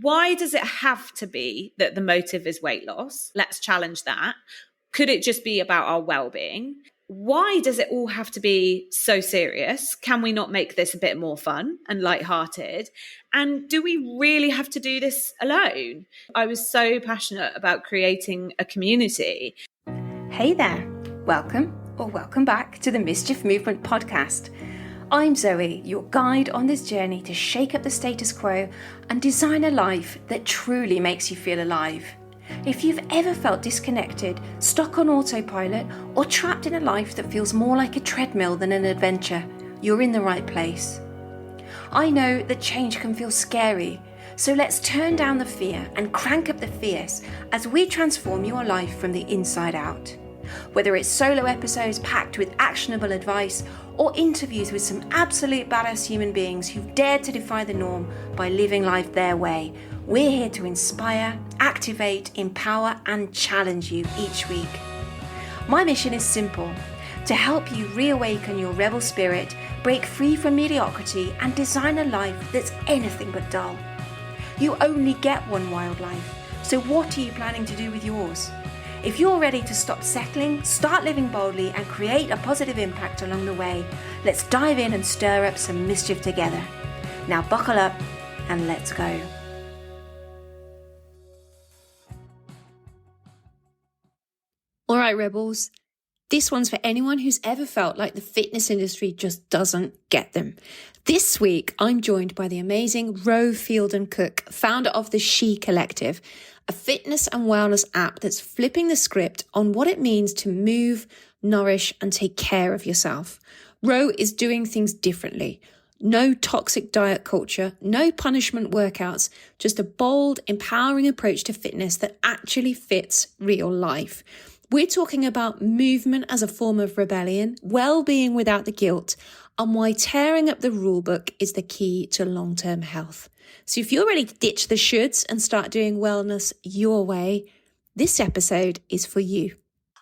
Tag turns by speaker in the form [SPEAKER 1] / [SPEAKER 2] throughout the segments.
[SPEAKER 1] why does it have to be that the motive is weight loss? Let's challenge that. Could it just be about our well-being? Why does it all have to be so serious? Can we not make this a bit more fun and lighthearted? And do we really have to do this alone? I was so passionate about creating a community.
[SPEAKER 2] Hey there, welcome or welcome back to the Mischief Movement podcast. I'm Zoe, your guide on this journey to shake up the status quo and design a life that truly makes you feel alive. If you've ever felt disconnected, stuck on autopilot, or trapped in a life that feels more like a treadmill than an adventure, you're in the right place. I know that change can feel scary, so let's turn down the fear and crank up the fierce as we transform your life from the inside out. Whether it's solo episodes packed with actionable advice or interviews with some absolute badass human beings who've dared to defy the norm by living life their way, we're here to inspire, activate, empower, and challenge you each week. My mission is simple: to help you reawaken your rebel spirit, break free from mediocrity, and design a life that's anything but dull. You only get one wild life, so what are you planning to do with yours? If you're ready to stop settling, start living boldly, and create a positive impact along the way, let's dive in and stir up some mischief together. Now buckle up and let's go. All right, Rebels. This one's for anyone who's ever felt like the fitness industry just doesn't get them. This week, I'm joined by the amazing Ro Feilden-Cook, founder of the She Collective, a fitness and wellness app that's flipping the script on what it means to move, nourish, and take care of yourself. Ro is doing things differently. No toxic diet culture, no punishment workouts, just a bold, empowering approach to fitness that actually fits real life. We're talking about movement as a form of rebellion, well-being without the guilt, and why tearing up the rulebook is the key to long-term health. So if you're ready to ditch the shoulds and start doing wellness your way, this episode is for you.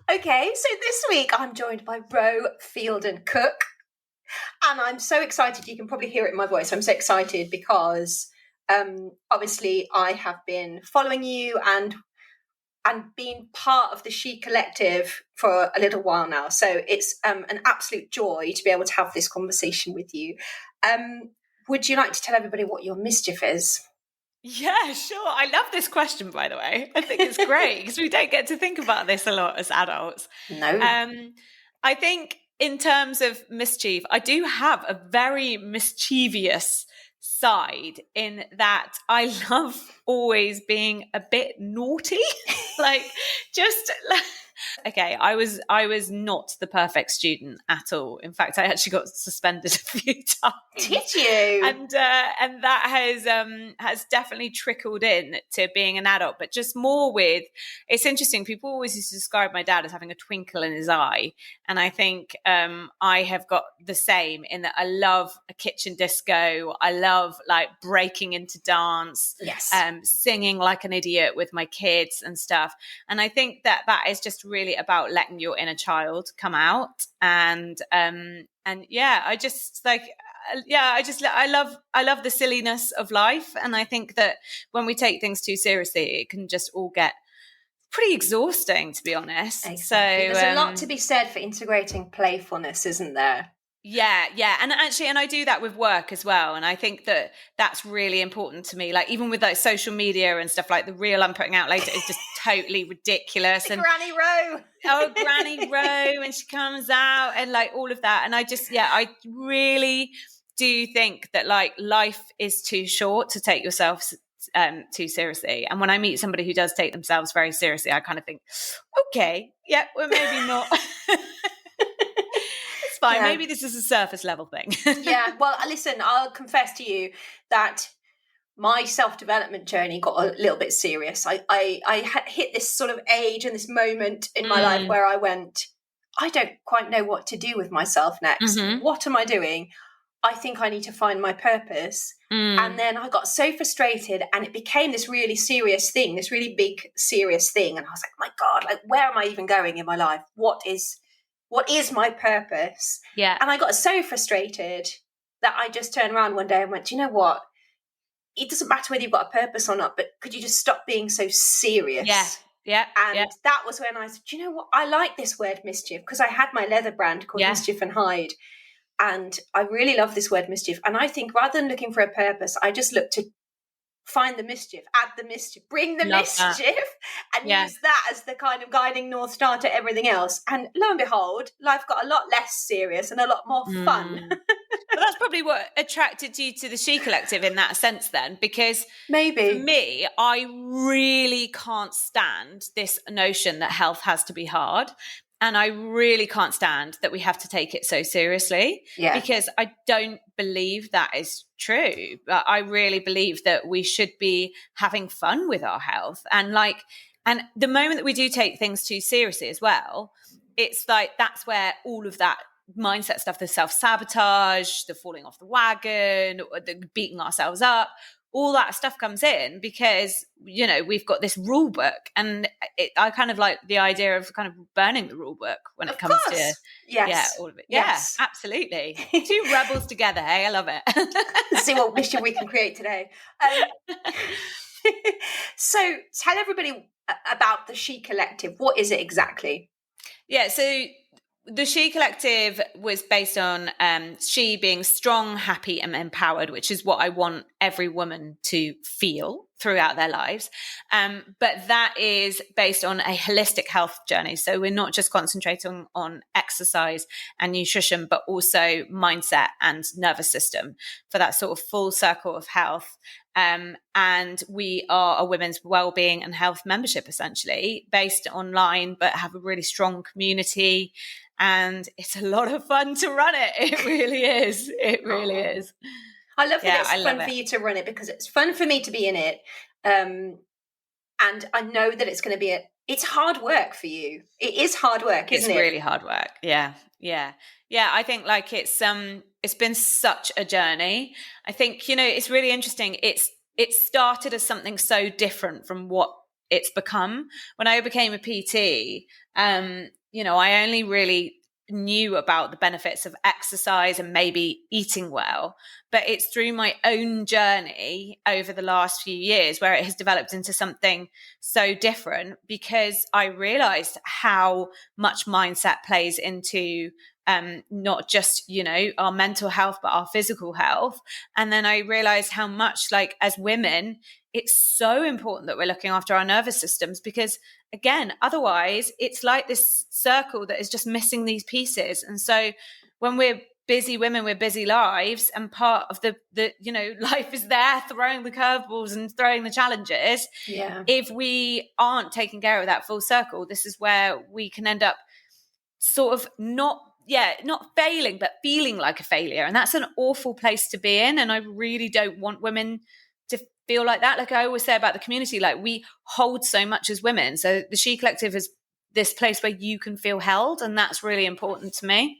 [SPEAKER 2] Okay, so this week I'm joined by Ro Feilden-Cook, and I'm so excited. You can probably hear it in my voice. I'm so excited because obviously I have been following you and been part of the She Collective for a little while now. So it's an absolute joy to be able to have this conversation with you. Would you like to tell everybody what your mischief is?
[SPEAKER 1] Yeah, sure. I love this question, by the way. I think it's great because we don't get to think about this a lot as adults.
[SPEAKER 2] No.
[SPEAKER 1] I think in terms of mischief, I do have a very mischievous side in that I love always being a bit naughty. Okay, I was not the perfect student at all. In fact, I actually got suspended a few times.
[SPEAKER 2] Did you?
[SPEAKER 1] And that has definitely trickled in to being an adult, but just more with, it's interesting. People always used to describe my dad as having a twinkle in his eye. And I think I have got the same in that I love a kitchen disco. I love like breaking into dance,
[SPEAKER 2] yes,
[SPEAKER 1] singing like an idiot with my kids and stuff. And I think that is just really about letting your inner child come out. And yeah, I love the silliness of life. And I think that when we take things too seriously, it can just all get pretty exhausting, to be honest.
[SPEAKER 2] Exactly.
[SPEAKER 1] So
[SPEAKER 2] there's a lot to be said for integrating playfulness, isn't there?
[SPEAKER 1] Yeah. And I do that with work as well. And I think that that's really important to me. Like even with like social media and stuff, like the reel I'm putting out later is just totally ridiculous.
[SPEAKER 2] And Granny Ro.
[SPEAKER 1] Oh, Granny Ro, when she comes out and like all of that. And I really do think that like life is too short to take yourself too seriously. And when I meet somebody who does take themselves very seriously, I kind of think, okay, yeah, well, maybe not. Fine. Yeah. Maybe this is a surface level thing.
[SPEAKER 2] Yeah. Well, listen, I'll confess to you that my self-development journey got a little bit serious. I had hit this sort of age and this moment in my life where I went, I don't quite know what to do with myself next. Mm-hmm. What am I doing? I think I need to find my purpose. And then I got so frustrated and it became this really serious thing, this really big, serious thing. And I was like, my God, like, where am I even going in my life? What is my purpose?
[SPEAKER 1] Yeah.
[SPEAKER 2] And I got so frustrated that I just turned around one day and went, do you know what?
[SPEAKER 3] it doesn't matter whether you've got a purpose or not, but could you just stop being so serious?
[SPEAKER 1] Yeah.
[SPEAKER 3] And that was when I said, do you know what? I like this word mischief, because I had my leather brand called Mischief and Hide. And I really love this word mischief. And I think rather than looking for a purpose, I just look to find the mischief, add the mischief, bring the mischief, and use that as the kind of guiding North Star to everything else. And lo and behold, life got a lot less serious and a lot more fun.
[SPEAKER 1] Well, that's probably what attracted you to the She Collective in that sense then, because
[SPEAKER 3] maybe
[SPEAKER 1] for me, I really can't stand this notion that health has to be hard. And I really can't stand that we have to take it so seriously, because I don't believe that is true. But I really believe that we should be having fun with our health. And the moment that we do take things too seriously as well, it's like that's where all of that mindset stuff, the self-sabotage, the falling off the wagon, the beating ourselves up, all that stuff comes in, because we've got this rule book, and I kind of like the idea of kind of burning the rule book when it comes to all of it. Yes, absolutely. Two rebels together. Hey, I love it.
[SPEAKER 3] See what mission we can create today. So tell everybody about the She Collective. What is it exactly?
[SPEAKER 1] Yeah, so the She Collective was based on she being strong, happy, and empowered, which is what I want every woman to feel throughout their lives. But that is based on a holistic health journey. So we're not just concentrating on exercise and nutrition, but also mindset and nervous system for that sort of full circle of health. And we are a women's wellbeing and health membership, essentially based online, but have a really strong community. And it's a lot of fun to run it. It really is. It really is.
[SPEAKER 3] I love that it's fun for you to run it, because it's fun for me to be in it. And I know that it's going to be it's hard work for you. It is hard work, isn't it?
[SPEAKER 1] It's really hard work. Yeah. I think it's been such a journey. I think, it's really interesting. It started as something so different from what it's become. When I became a PT, I only really knew about the benefits of exercise and maybe eating well, but it's through my own journey over the last few years where it has developed into something so different, because I realized how much mindset plays into not just our mental health, but our physical health. And then I realized how much, as women, it's so important that we're looking after our nervous systems, because again, otherwise it's like this circle that is just missing these pieces. And so when we're busy women with busy lives, and part of the life is there throwing the curveballs and throwing the challenges, if we aren't taking care of that full circle, this is where we can end up sort of not failing, but feeling like a failure. And that's an awful place to be in. And I really don't want women to feel like that. Like I always say about the community, we hold so much as women. So the She Collective is this place where you can feel held. And that's really important to me.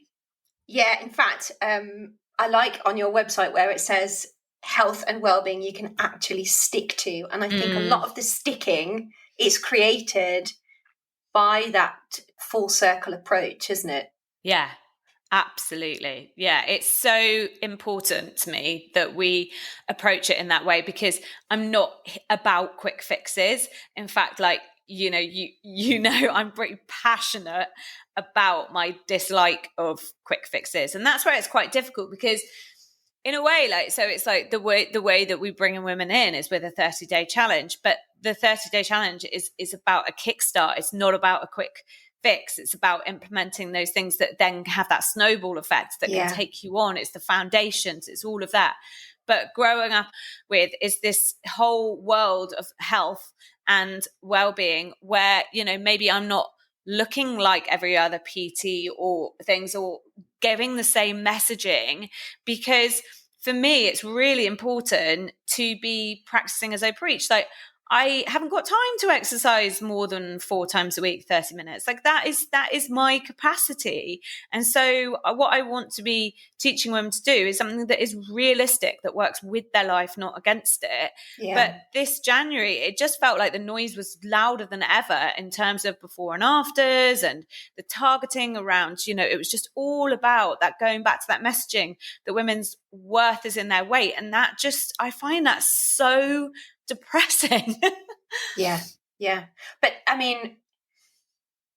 [SPEAKER 3] Yeah. In fact, I like on your website where it says health and wellbeing you can actually stick to. And I think a lot of the sticking is created by that full circle approach, isn't it?
[SPEAKER 1] Yeah, absolutely. Yeah, it's so important to me that we approach it in that way, because I'm not about quick fixes. In fact, I'm pretty passionate about my dislike of quick fixes. And that's where it's quite difficult, because in a way, it's like the way that we bring in women in is with a 30-day challenge, but the 30-day challenge is about a kickstart. It's not about a quick fix. It's about implementing those things that then have that snowball effect that can take you on. It's the foundations. It's all of that. But growing up with is this whole world of health and well-being where, maybe I'm not looking like every other PT or things, or giving the same messaging, because for me, it's really important to be practicing as I preach. I haven't got time to exercise more than 4 times a week, 30 minutes. Like that is my capacity. And so what I want to be teaching women to do is something that is realistic, that works with their life, not against it.
[SPEAKER 3] Yeah.
[SPEAKER 1] But this January, it just felt like the noise was louder than ever in terms of before and afters and the targeting around, it was just all about that, going back to that messaging that women's worth is in their weight. And that just, I find that so depressing.
[SPEAKER 3] Yeah. But I mean,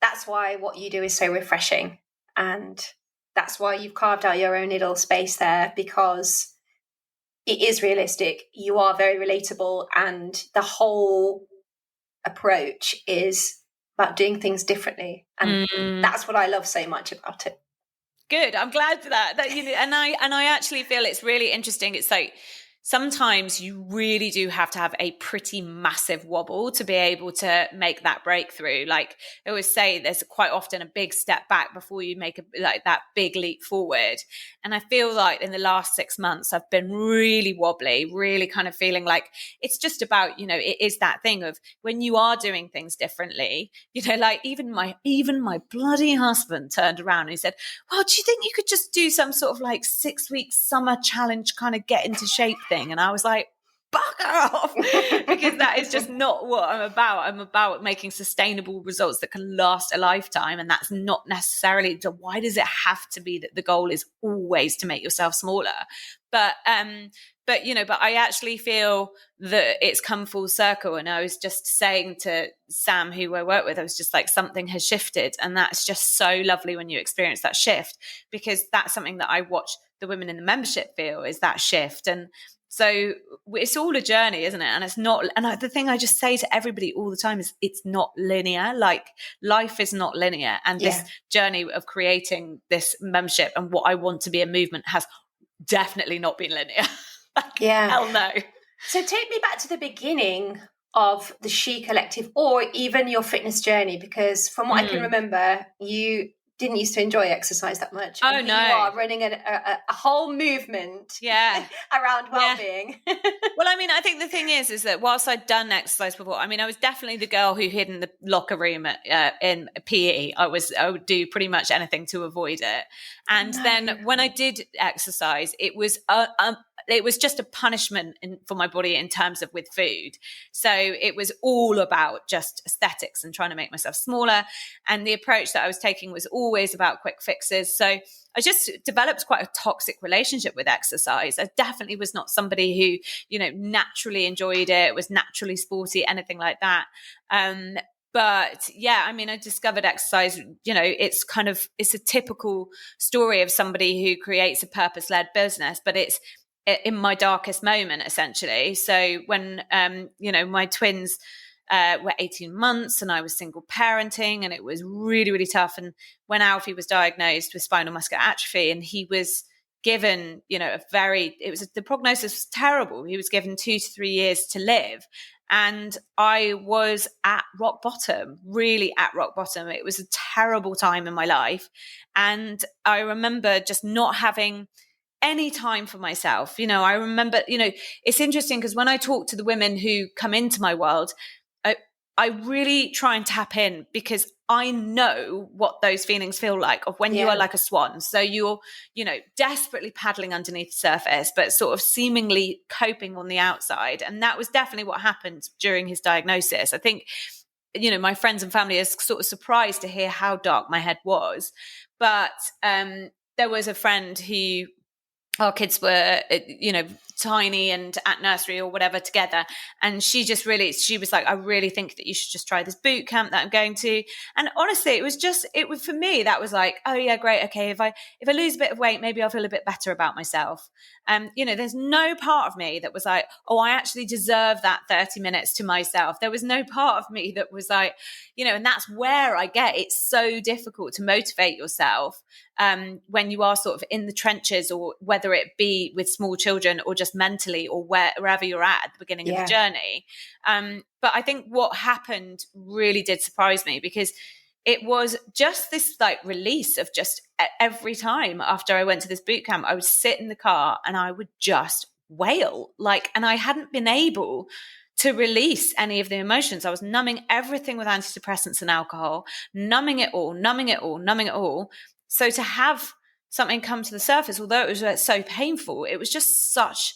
[SPEAKER 3] that's why what you do is so refreshing. And that's why you've carved out your own little space there, because it is realistic. You are very relatable. And the whole approach is about doing things differently. And that's what I love so much about it.
[SPEAKER 1] Good. I'm glad for that. And I actually feel it's really interesting. It's like sometimes you really do have to have a pretty massive wobble to be able to make that breakthrough. Like I always say, there's quite often a big step back before you make that big leap forward. And I feel like in the last 6 months, I've been really wobbly, really kind of feeling like it's just about, it is that thing of when you are doing things differently, like even my bloody husband turned around and he said, well, do you think you could just do some sort of like 6-week summer challenge, kind of get into shape thing? And I was like, bugger off, because that is just not what I'm about. I'm about making sustainable results that can last a lifetime. And that's not necessarily, why does it have to be that the goal is always to make yourself smaller? But I actually feel that it's come full circle. And I was just saying to Sam, who I work with, I was just like, something has shifted. And that's just so lovely when you experience that shift, because that's something that I watch the women in the membership feel, is that shift. And so it's all a journey, isn't it? And it's not, and the thing I just say to everybody all the time is it's not linear. Like life is not linear. And this journey of creating this membership and what I want to be a movement has definitely not been linear. Hell no.
[SPEAKER 3] So take me back to the beginning of the She Collective, or even your fitness journey, because from what I can remember, you didn't used to enjoy exercise that much.
[SPEAKER 1] Oh,
[SPEAKER 3] and
[SPEAKER 1] no.
[SPEAKER 3] You are running a whole movement around well-being.
[SPEAKER 1] Well, I mean, I think the thing is that whilst I'd done exercise before, I mean, I was definitely the girl who hid in the locker room in PE. I would do pretty much anything to avoid it. And then when I did exercise, it was just a punishment for my body in terms of with food. So it was all about just aesthetics and trying to make myself smaller. And the approach that I was taking was always about quick fixes. So I just developed quite a toxic relationship with exercise. I definitely was not somebody who, naturally enjoyed it, was naturally sporty, anything like that. But yeah, I mean, I discovered exercise, it's a typical story of somebody who creates a purpose-led business, but it's in my darkest moment, essentially. So when, my twins were 18 months and I was single parenting, and it was really, really tough. And when Alfie was diagnosed with spinal muscular atrophy, and he was given, the prognosis was terrible. He was given 2 to 3 years to live. And I was at rock bottom, really at rock bottom. It was a terrible time in my life. And I remember just not having any time for myself. I remember, it's interesting because when I talk to the women who come into my world, I really try and tap in, because I know what those feelings feel like of when you are like a swan. So you're, desperately paddling underneath the surface, but sort of seemingly coping on the outside. And that was definitely what happened during his diagnosis. I think, my friends and family are sort of surprised to hear how dark my head was. But there was a friend who, our kids were, tiny and at nursery or whatever together. And she was like, I really think that you should just try this boot camp that I'm going to. And honestly, it was for me, that was like, oh yeah, great. Okay. If I lose a bit of weight, maybe I'll feel a bit better about myself. There's no part of me that was like, oh, I actually deserve that 30 minutes to myself. There was no part of me that was like, and that's where I get, it's so difficult to motivate yourself when you are sort of in the trenches, or whether it be with small children or just mentally, or wherever you're at the beginning of the journey. But I think what happened really did surprise me, because it was just this like release of just every time after I went to this boot camp, I would sit in the car and I would just wail, and I hadn't been able to release any of the emotions. I was numbing everything with antidepressants and alcohol, numbing it all. So to have something come to the surface, although it was so painful, it was just such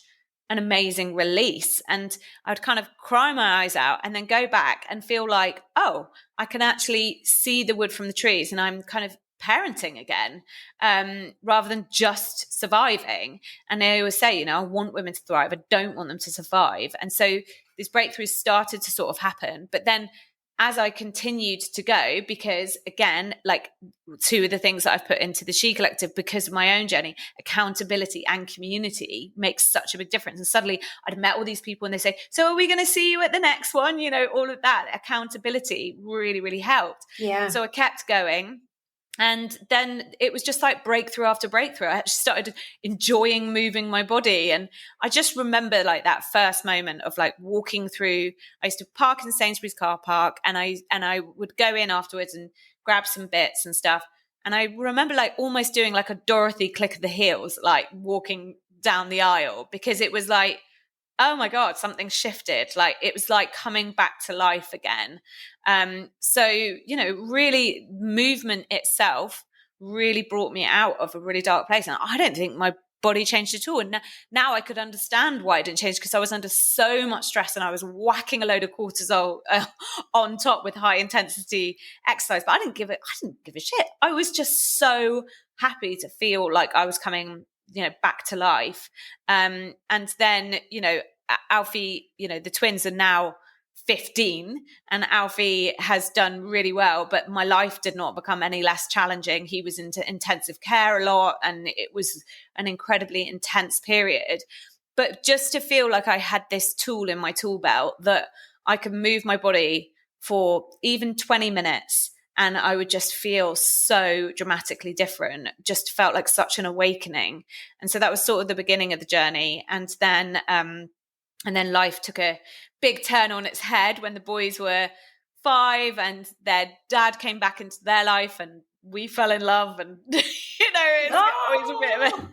[SPEAKER 1] an amazing release. And I would kind of cry my eyes out and then go back and feel like, oh, I can actually see the wood from the trees, and I'm kind of parenting again, rather than just surviving. And I always say, I want women to thrive. I don't want them to survive. And so these breakthroughs started to sort of happen. But then as I continued to go, because again, like two of the things that I've put into the She Collective because of my own journey, accountability and community makes such a big difference. And suddenly I'd met all these people and they say, so are we going to see you at the next one? All of that accountability really, really helped.
[SPEAKER 3] Yeah.
[SPEAKER 1] So I kept going. And then it was just like breakthrough after breakthrough. I actually started enjoying moving my body. And I just remember like that first moment of like walking through, I used to park in Sainsbury's car park, and I would go in afterwards and grab some bits and stuff. And I remember like almost doing like a Dorothy click of the heels, like walking down the aisle, because it was like, oh my God, something shifted. Like it was like coming back to life again. So, really movement itself really brought me out of a really dark place. And I don't think my body changed at all. And now I could understand why it didn't change, because I was under so much stress and I was whacking a load of cortisol on top with high intensity exercise. But I didn't give a shit. I was just so happy to feel like I was coming back to life. And then, Alfie, the twins are now 15, and Alfie has done really well, but my life did not become any less challenging. He was into intensive care a lot, and it was an incredibly intense period. But just to feel like I had this tool in my tool belt that I could move my body for even 20 minutes and I would just feel so dramatically different, just felt like such an awakening. And so that was sort of the beginning of the journey. And then life took a big turn on its head when the boys were 5 and their dad came back into their life and we fell in love. And, it's always a bit of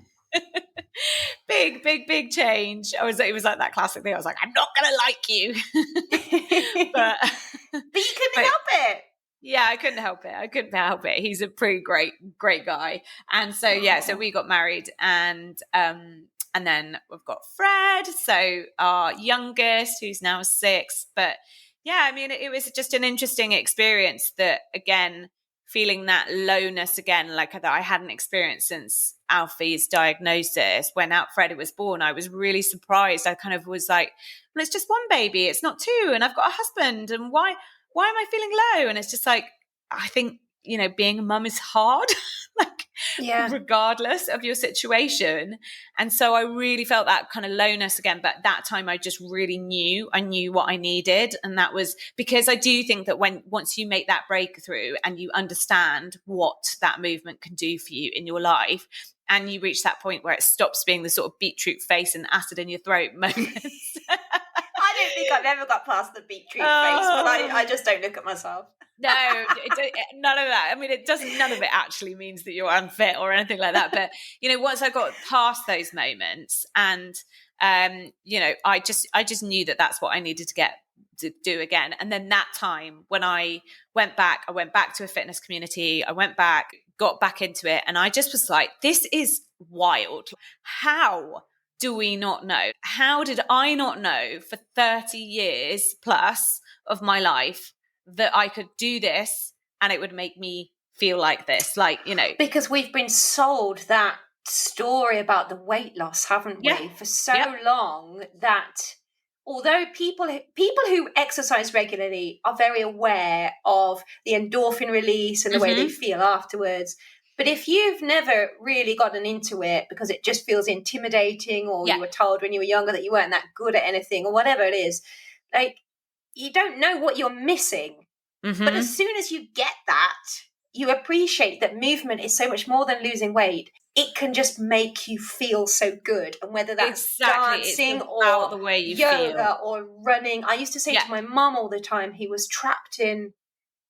[SPEAKER 1] a big change. It was like that classic thing. I was like, I'm not going to like you. but
[SPEAKER 3] you couldn't help it.
[SPEAKER 1] Yeah, I couldn't help it. He's a pretty great guy. And so, so we got married, and then we've got Fred, so our youngest, who's now 6. But yeah, I mean, it was just an interesting experience that, again, feeling that lowness again, like that I hadn't experienced since Alfie's diagnosis. When Fred was born, I was really surprised. I kind of was like, well, it's just one baby. It's not 2. And I've got a husband. And why am I feeling low? And it's just like, I think, being a mum is hard, regardless of your situation. And so I really felt that kind of lowness again. But that time I just really knew what I needed. And that was because I do think that once you make that breakthrough and you understand what that movement can do for you in your life, and you reach that point where it stops being the sort of beetroot face and acid in your throat moments.
[SPEAKER 3] I don't think I've ever got past the beetroot face, but I just don't look at myself.
[SPEAKER 1] No, none of that. I mean, none of it actually means that you're unfit or anything like that. But, once I got past those moments and, I just knew that that's what I needed to do again. And then that time when I went back to a fitness community, got back into it. And I just was like, this is wild. How do we not know? How did I not know for 30 years plus of my life that I could do this and it would make me feel like this? Because
[SPEAKER 3] we've been sold that story about the weight loss, haven't we, for so long, that although people who exercise regularly are very aware of the endorphin release and the way they feel afterwards, but if you've never really gotten into it because it just feels intimidating, or you were told when you were younger that you weren't that good at anything, or whatever it is, like, you don't know what you're missing. But as soon as you get that, you appreciate that movement is so much more than losing weight. It can just make you feel so good. And whether that's dancing or
[SPEAKER 1] the way you
[SPEAKER 3] yoga
[SPEAKER 1] feel.
[SPEAKER 3] or running. I used to say to my mum all the time, who was trapped in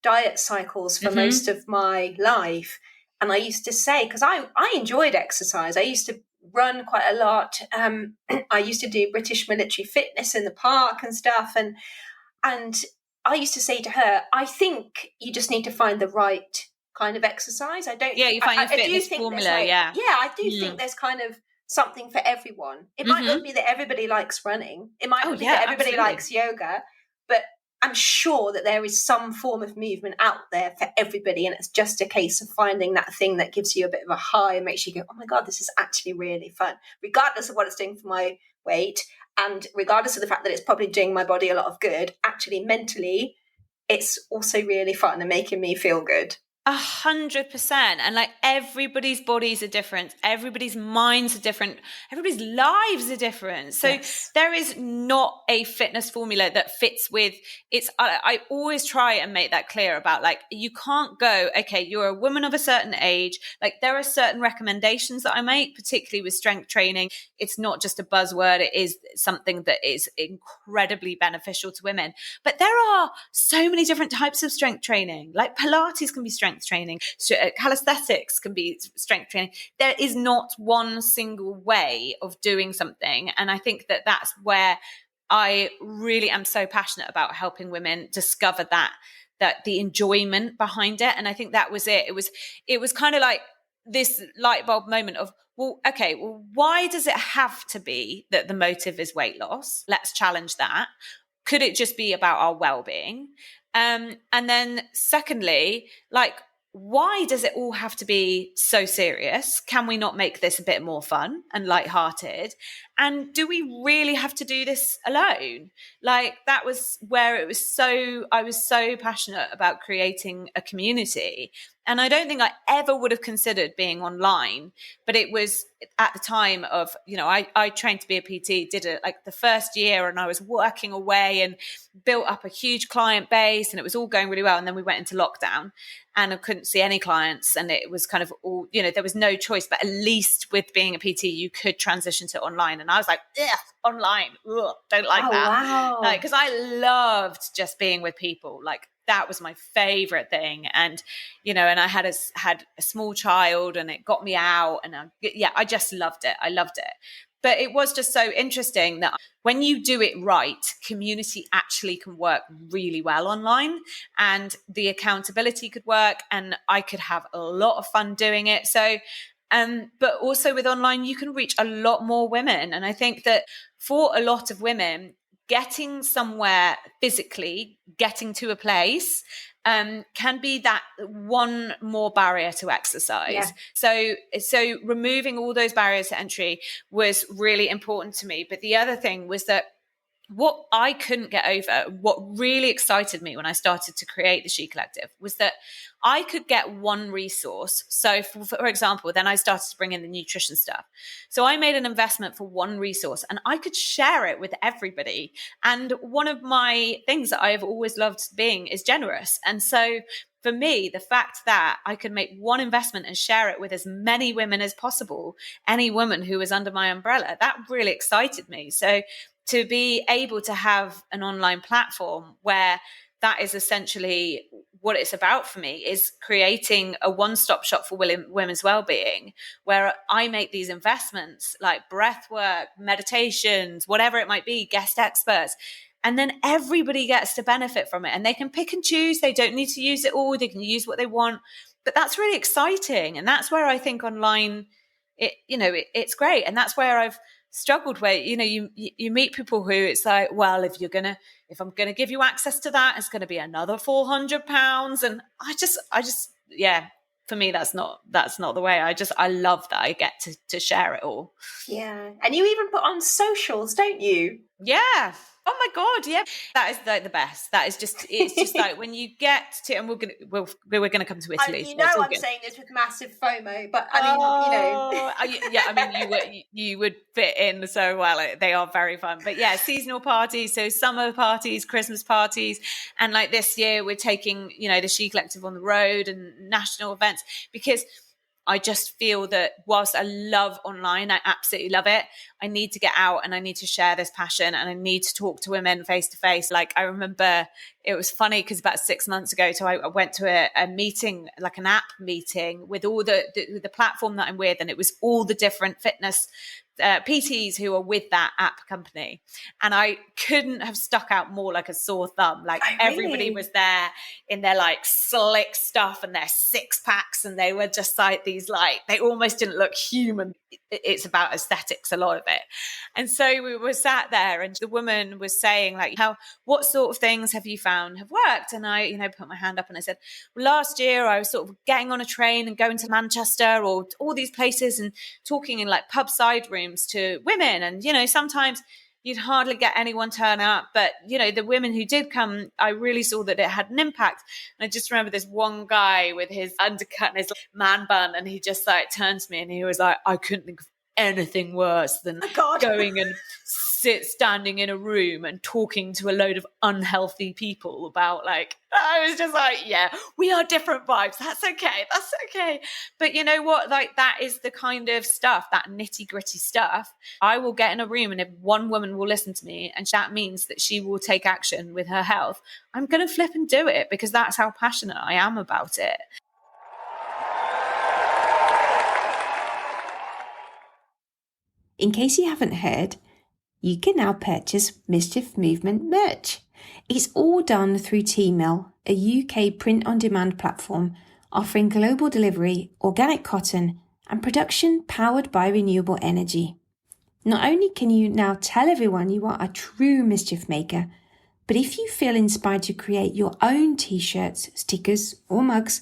[SPEAKER 3] diet cycles for most of my life. And I used to say, because I enjoyed exercise. I used to run quite a lot. I used to do British military fitness in the park and stuff, and I used to say to her, I think you just need to find the right kind of exercise. I don't.
[SPEAKER 1] Yeah, you find your
[SPEAKER 3] I do
[SPEAKER 1] fitness
[SPEAKER 3] think
[SPEAKER 1] formula.
[SPEAKER 3] there's
[SPEAKER 1] Yeah.
[SPEAKER 3] I do think there's kind of something for everyone. It might not be that everybody likes running. It might not be that everybody likes yoga, but I'm sure that there is some form of movement out there for everybody, and it's just a case of finding that thing that gives you a bit of a high and makes you go, oh my God, this is actually really fun, regardless of what it's doing for my weight, and regardless of the fact that it's probably doing my body a lot of good. Actually, mentally, it's also really fun and making me feel good.
[SPEAKER 1] 100%. And like everybody's bodies are different. Everybody's minds are different. Everybody's lives are different. So there is not a fitness formula that fits with it's. I always try and make that clear about like, you can't go, okay, you're a woman of a certain age. Like there are certain recommendations that I make, particularly with strength training. It's not just a buzzword. It is something that is incredibly beneficial to women. But there are so many different types of strength training. Like Pilates can be strength training, calisthenics can be strength training. There is not one single way of doing something. And I think that that's where I really am so passionate about helping women discover that the enjoyment behind it. And I think that was it. It was kind of like this light bulb moment of, well, okay, well, why does it have to be that the motive is weight loss? Let's challenge that. Could it just be about our well-being? And then secondly, like, why does it all have to be so serious? Can we not make this a bit more fun and lighthearted? And do we really have to do this alone? Like that was where I was so passionate about creating a community. And I don't think I ever would have considered being online, but it was at the time of, I trained to be a PT, did it like the first year, and I was working away and built up a huge client base, and it was all going really well. And then we went into lockdown and I couldn't see any clients, and it was kind of all, there was no choice, but at least with being a PT, you could transition to online. And I was like, online, don't like that.
[SPEAKER 3] Wow.
[SPEAKER 1] Like, because I loved just being with people. Like that was my favorite thing. And, and I had a small child, and it got me out, and I just loved it. I loved it. But it was just so interesting that when you do it right, community actually can work really well online, and the accountability could work, and I could have a lot of fun doing it. So, but also with online, you can reach a lot more women. And I think that for a lot of women, getting somewhere physically, getting to a place, can be that one more barrier to exercise. Yeah. So removing all those barriers to entry was really important to me. But the other thing was that what I couldn't get over, what really excited me when I started to create the She Collective, was that I could get one resource. So for example, then I started to bring in the nutrition stuff. So I made an investment for one resource, and I could share it with everybody. And one of my things that I have always loved being is generous. And so for me, the fact that I could make one investment and share it with as many women as possible, any woman who was under my umbrella, that really excited me. So to be able to have an online platform where that is essentially what it's about for me, is creating a one-stop shop for women's well-being, where I make these investments like breath work, meditations, whatever it might be, guest experts, and then everybody gets to benefit from it, and they can pick and choose. They don't need to use it all. They can use what they want. But that's really exciting. And that's where I think online, it's great. And that's where I've struggled, where you meet people who it's like, well, if I'm gonna give you access to that, it's gonna be another £400, and I just for me that's not the way. I love that I get to share it all.
[SPEAKER 3] Yeah. And you even put on socials, don't you?
[SPEAKER 1] Yeah. Oh my God, yeah. That is like the best. It's just like when you get to, and we're gonna come to Italy.
[SPEAKER 3] I'm saying this with massive FOMO, but I mean,
[SPEAKER 1] yeah, I mean, you would fit in so well. They are very fun. But yeah, seasonal parties, so summer parties, Christmas parties, and like this year we're taking, the She Collective on the road and national events, because I just feel that whilst I love online, I absolutely love it, I need to get out and I need to share this passion and I need to talk to women face to face. Like I remember it was funny because about 6 months ago, so I went to a meeting, like an app meeting with all the platform that I'm with, and it was all the different fitness PTs who are with that app company, and I couldn't have stuck out more like a sore thumb. Like everybody was there in their like slick stuff and their six packs, and they were just like these, like they almost didn't look human. It's about aesthetics, a lot of it. And so we were sat there and the woman was saying like, what sort of things have you found have worked? And I, put my hand up and I said, well, last year I was sort of getting on a train and going to Manchester or all these places and talking in like pub side rooms to women. And, sometimes you'd hardly get anyone turn up. But, the women who did come, I really saw that it had an impact. And I just remember this one guy with his undercut and his man bun, and he just like turned to me and he was like, I couldn't think of anything worse than going and standing in a room and talking to a load of unhealthy people about like, I was just like, yeah, we are different vibes. That's okay. But you know what? Like that is the kind of stuff, that nitty gritty stuff. I will get in a room and if one woman will listen to me and that means that she will take action with her health, I'm going to flip and do it because that's how passionate I am about it.
[SPEAKER 2] In case you haven't heard, you can now purchase Mischief Movement merch. It's all done through T-Mill, a UK print-on-demand platform offering global delivery, organic cotton, and production powered by renewable energy. Not only can you now tell everyone you are a true mischief maker, but if you feel inspired to create your own t-shirts, stickers, or mugs,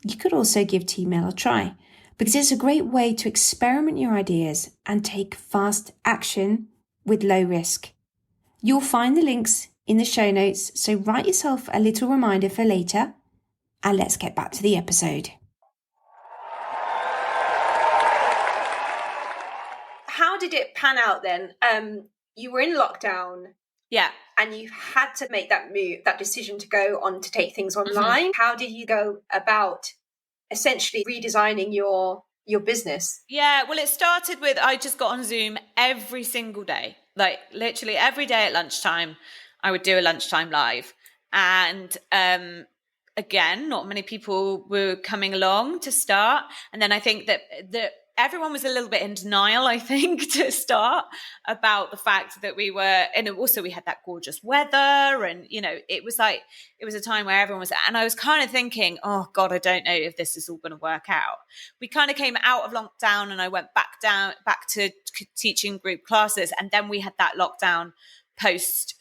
[SPEAKER 2] you could also give T-Mill a try, because it's a great way to experiment your ideas and take fast action with low risk. You'll find the links in the show notes, so write yourself a little reminder for later, and let's get back to the episode.
[SPEAKER 3] How did it pan out then? You were in lockdown.
[SPEAKER 1] Yeah.
[SPEAKER 3] And you had to make that move, that decision to go on to take things online. Mm-hmm. How did you go about essentially redesigning your business?
[SPEAKER 1] Yeah, well, it started with I just got on Zoom every single day, like literally every day at lunchtime. I would do a lunchtime live, and again, not many people were coming along to start. And then I think that everyone was a little bit in denial, I think, to start about the fact that we were, and also we had that gorgeous weather, and it was a time where everyone was, and I was kind of thinking, oh God, I don't know if this is all going to work out. We kind of came out of lockdown and I went back to teaching group classes, and then we had that lockdown post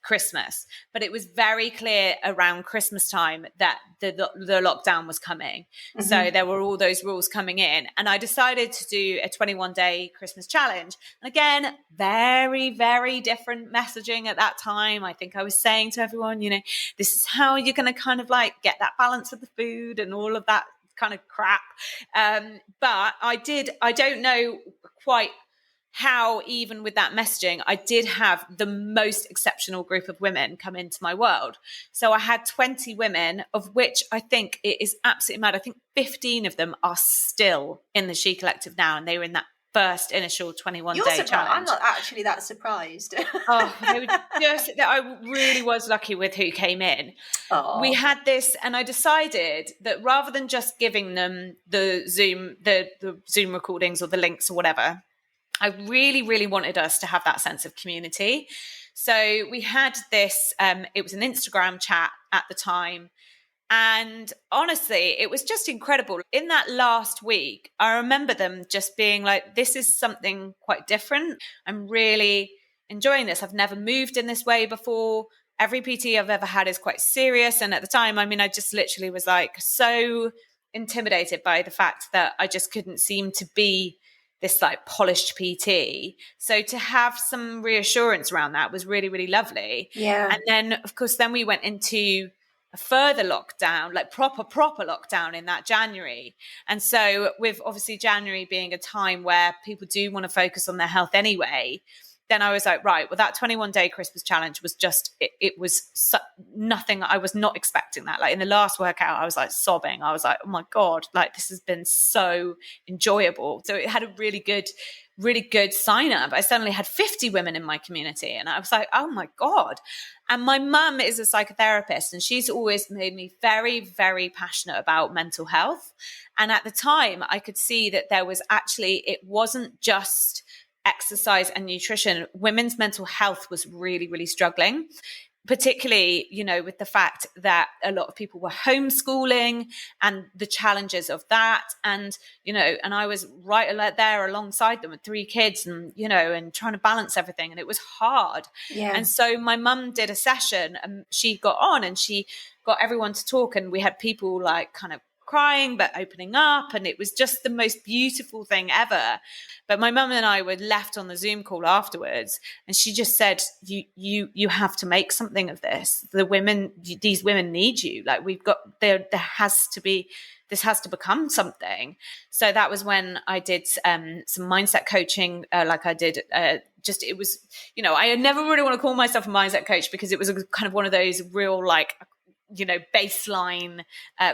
[SPEAKER 1] Christmas, but it was very clear around Christmas time that the lockdown was coming. Mm-hmm. So there were all those rules coming in, and I decided to do a 21-day Christmas challenge. And again, very, very different messaging at that time. I think I was saying to everyone, this is how you're going to kind of like get that balance of the food and all of that kind of crap. But I don't know quite how, even with that messaging, I did have the most exceptional group of women come into my world. So I had 20 women, of which I think it is absolutely mad. I think 15 of them are still in the She Collective now, and they were in that first initial 21-day challenge.
[SPEAKER 3] I'm not actually that surprised.
[SPEAKER 1] I really was lucky with who came in. Aww. We had this, and I decided that rather than just giving them the Zoom recordings or the links or whatever, I really, really wanted us to have that sense of community. So we had this, it was an Instagram chat at the time. And honestly, it was just incredible. In that last week, I remember them just being like, this is something quite different. I'm really enjoying this. I've never moved in this way before. Every PT I've ever had is quite serious. And at the time, I just literally was like so intimidated by the fact that I just couldn't seem to be this like polished PT. So to have some reassurance around that was really, really lovely.
[SPEAKER 3] Yeah.
[SPEAKER 1] And then of course, then we went into a further lockdown, like proper lockdown in that January. And so with obviously January being a time where people do want to focus on their health anyway, then I was like, right, well, that 21-day Christmas challenge was just, it was nothing. I was not expecting that. Like in the last workout, I was like sobbing. I was like, oh my God, like this has been so enjoyable. So it had a really good sign up. I suddenly had 50 women in my community, and I was like, oh my God. And my mum is a psychotherapist, and she's always made me very, very passionate about mental health. And at the time I could see that there was actually, it wasn't just exercise and nutrition. Women's mental health was really, really struggling, particularly, with the fact that a lot of people were homeschooling and the challenges of that. And, and I was right there alongside them with 3 kids and, and trying to balance everything. And it was hard.
[SPEAKER 3] Yeah.
[SPEAKER 1] And so my mum did a session, and she got on and she got everyone to talk. And we had people like kind of crying but opening up, and it was just the most beautiful thing ever. But my mum and I were left on the Zoom call afterwards, and she just said, you have to make something of this. These women need you. Like this has to become something. So that was when I did some mindset coaching. It was, I never really want to call myself a mindset coach, because it was kind of one of those real like, baseline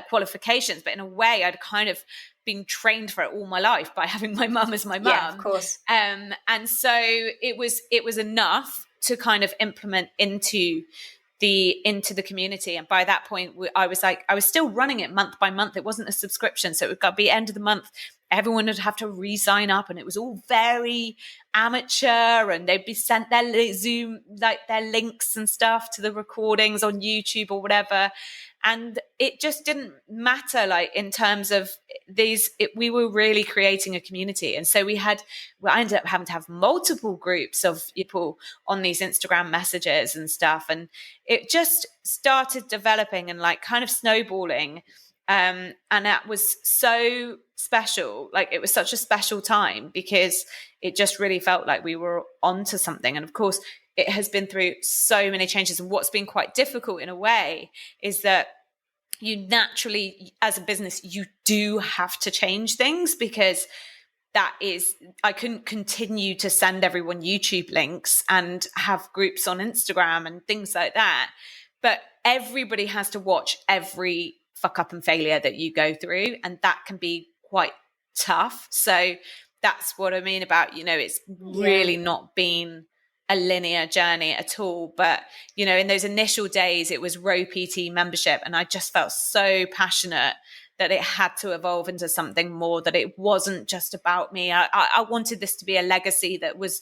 [SPEAKER 1] qualifications, but in a way I'd kind of been trained for it all my life by having my mum as my mum.
[SPEAKER 3] Yeah, of course.
[SPEAKER 1] And so it was enough to kind of implement into the community. And by that point I was still running it month by month. It wasn't a subscription, so it would be end of the month. Everyone would have to re-sign up, and it was all very amateur, and they'd be sent their Zoom, like their links and stuff to the recordings on YouTube or whatever. And it just didn't matter, like in terms of we were really creating a community. And so I ended up having to have multiple groups of people on these Instagram messages and stuff. And it just started developing and like kind of snowballing. And that was so special. Like it was such a special time, because it just really felt like we were onto something. And of course, it has been through so many changes. And what's been quite difficult in a way is that you naturally, as a business, you do have to change things, because I couldn't continue to send everyone YouTube links and have groups on Instagram and things like that. But everybody has to watch every fuck up and failure that you go through, and that can be quite tough. So that's what I mean about, it's really not been a linear journey at all. But, in those initial days, it was Ro PT membership, and I just felt so passionate that it had to evolve into something more, that it wasn't just about me. I wanted this to be a legacy that was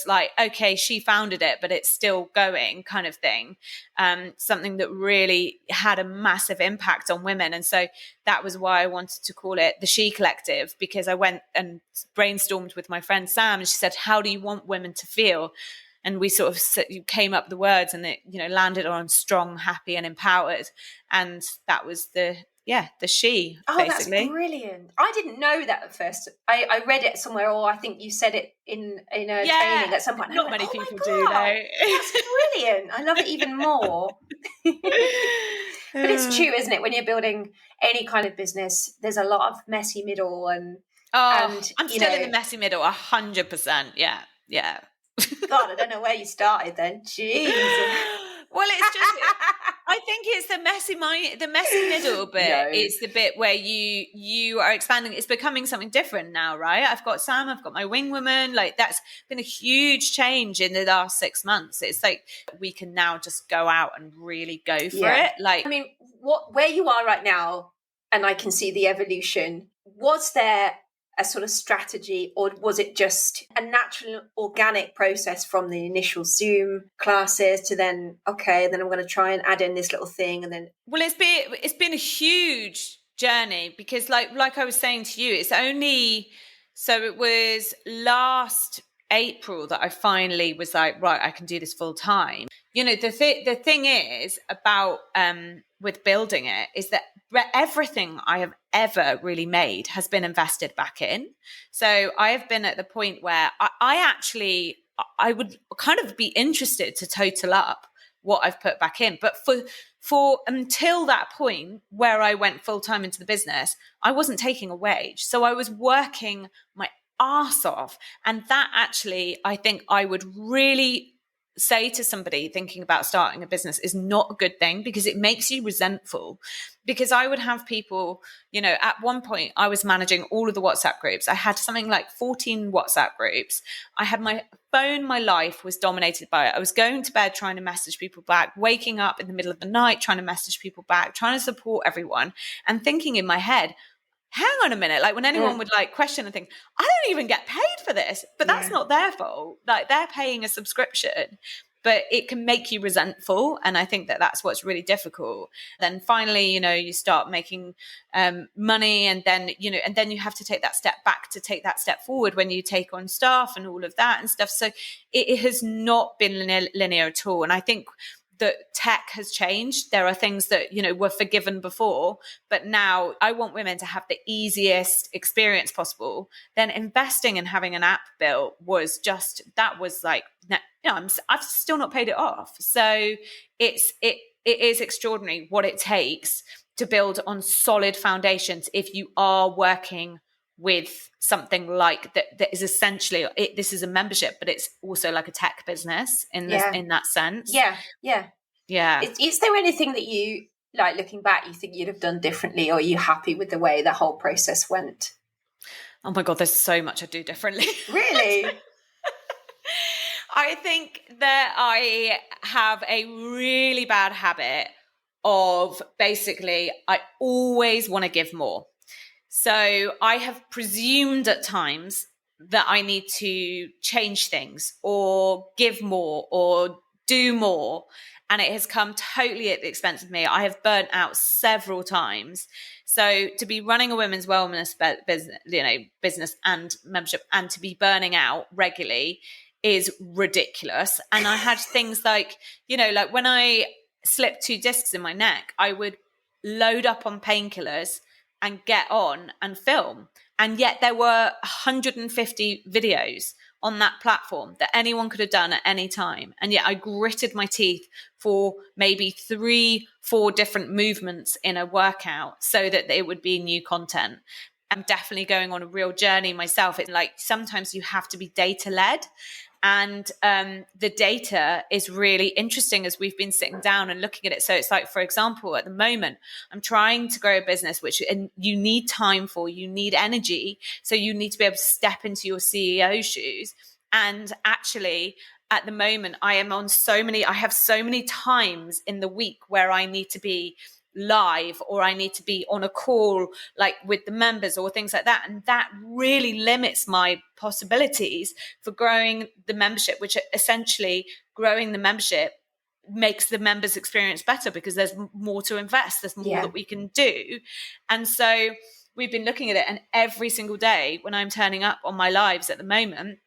[SPEAKER 1] like, okay, she founded it, but it's still going, kind of thing. Something that really had a massive impact on women. And so that was why I wanted to call it the She Collective, because I went and brainstormed with my friend Sam, and she said, how do you want women to feel? And we sort of came up with the words, and it, landed on strong, happy, and empowered. And that was the she, basically.
[SPEAKER 3] That's brilliant. I didn't know that at first. I read it somewhere, or I think you said it in a training at some point.
[SPEAKER 1] Not many people do, though.
[SPEAKER 3] That's brilliant. I love it even more. But it's true, isn't it? When you're building any kind of business, there's a lot of messy middle, and
[SPEAKER 1] I'm still in the messy middle, 100%. Yeah.
[SPEAKER 3] God, I don't know where you started then. Jeez.
[SPEAKER 1] Well, it's just, I think it's the messy middle bit is the bit where you are expanding. It's becoming something different now, right? I've got Sam, I've got my wing woman. Like that's been a huge change in the last 6 months. It's like we can now just go out and really go for it. Like,
[SPEAKER 3] I mean, where you are right now, and I can see the evolution. Was there a sort of strategy, or was it just a natural organic process from the initial Zoom classes to then I'm going to try and add in this little thing? And then,
[SPEAKER 1] well, it's been a huge journey, because like I was saying to you, it was last April that I finally was like, right, I can do this full time. The thing is about with building it is that everything I have ever really made has been invested back in. So I have been at the point where I would kind of be interested to total up what I've put back in. But for until that point where I went full time into the business, I wasn't taking a wage. So I was working my arse off. And that actually, I think I would really say to somebody thinking about starting a business is not a good thing, because it makes you resentful. Because I would have people, you know, at one point I was managing all of the WhatsApp groups. I had something like 14 WhatsApp groups. I had my phone, my life was dominated by it. I was going to bed trying to message people back, waking up in the middle of the night trying to message people back, trying to support everyone, and thinking in my head, hang on a minute, like when anyone would like question and think, I don't even get paid for this, but that's not their fault. Like they're paying a subscription, but it can make you resentful. And I think that that's what's really difficult. Then finally, you know, you start making money, and then, you know, and then you have to take that step back to take that step forward when you take on staff and all of that and stuff. So it has not been linear at all. And I think that tech has changed. There are things that, you know, were forgiven before, but now I want women to have the easiest experience possible. Then investing in having an app built was just, that was like, you know, I've still not paid it off. So it is extraordinary what it takes to build on solid foundations if you are working with something like that is essentially, this is a membership, but it's also like a tech business in that sense. Yeah.
[SPEAKER 3] Is there anything that you, like looking back, you think you'd have done differently, or are you happy with the way the whole process went?
[SPEAKER 1] Oh my God, there's so much I do differently.
[SPEAKER 3] Really?
[SPEAKER 1] I think that I have a really bad habit of basically, I always want to give more. So I have presumed at times that I need to change things or give more or do more. And it has come totally at the expense of me. I have burnt out several times. So to be running a women's wellness business, you know, business and membership, and to be burning out regularly is ridiculous. And I had things like, you know, like when I slipped 2 discs in my neck, I would load up on painkillers and get on and film. And yet there were 150 videos on that platform that anyone could have done at any time. And yet I gritted my teeth for maybe 3-4 different movements in a workout so that it would be new content. I'm definitely going on a real journey myself. It's like sometimes you have to be data led. And the data is really interesting as we've been sitting down and looking at it. So it's like, for example, at the moment, I'm trying to grow a business, which you need time for, you need energy. So you need to be able to step into your CEO shoes. And actually, at the moment, I have so many times in the week where I need to be live, or I need to be on a call like with the members or things like that, and that really limits my possibilities for growing the membership, which essentially growing the membership makes the members experience better because there's more to invest, there's more that we can do. And so we've been looking at it, and every single day when I'm turning up on my lives at the moment,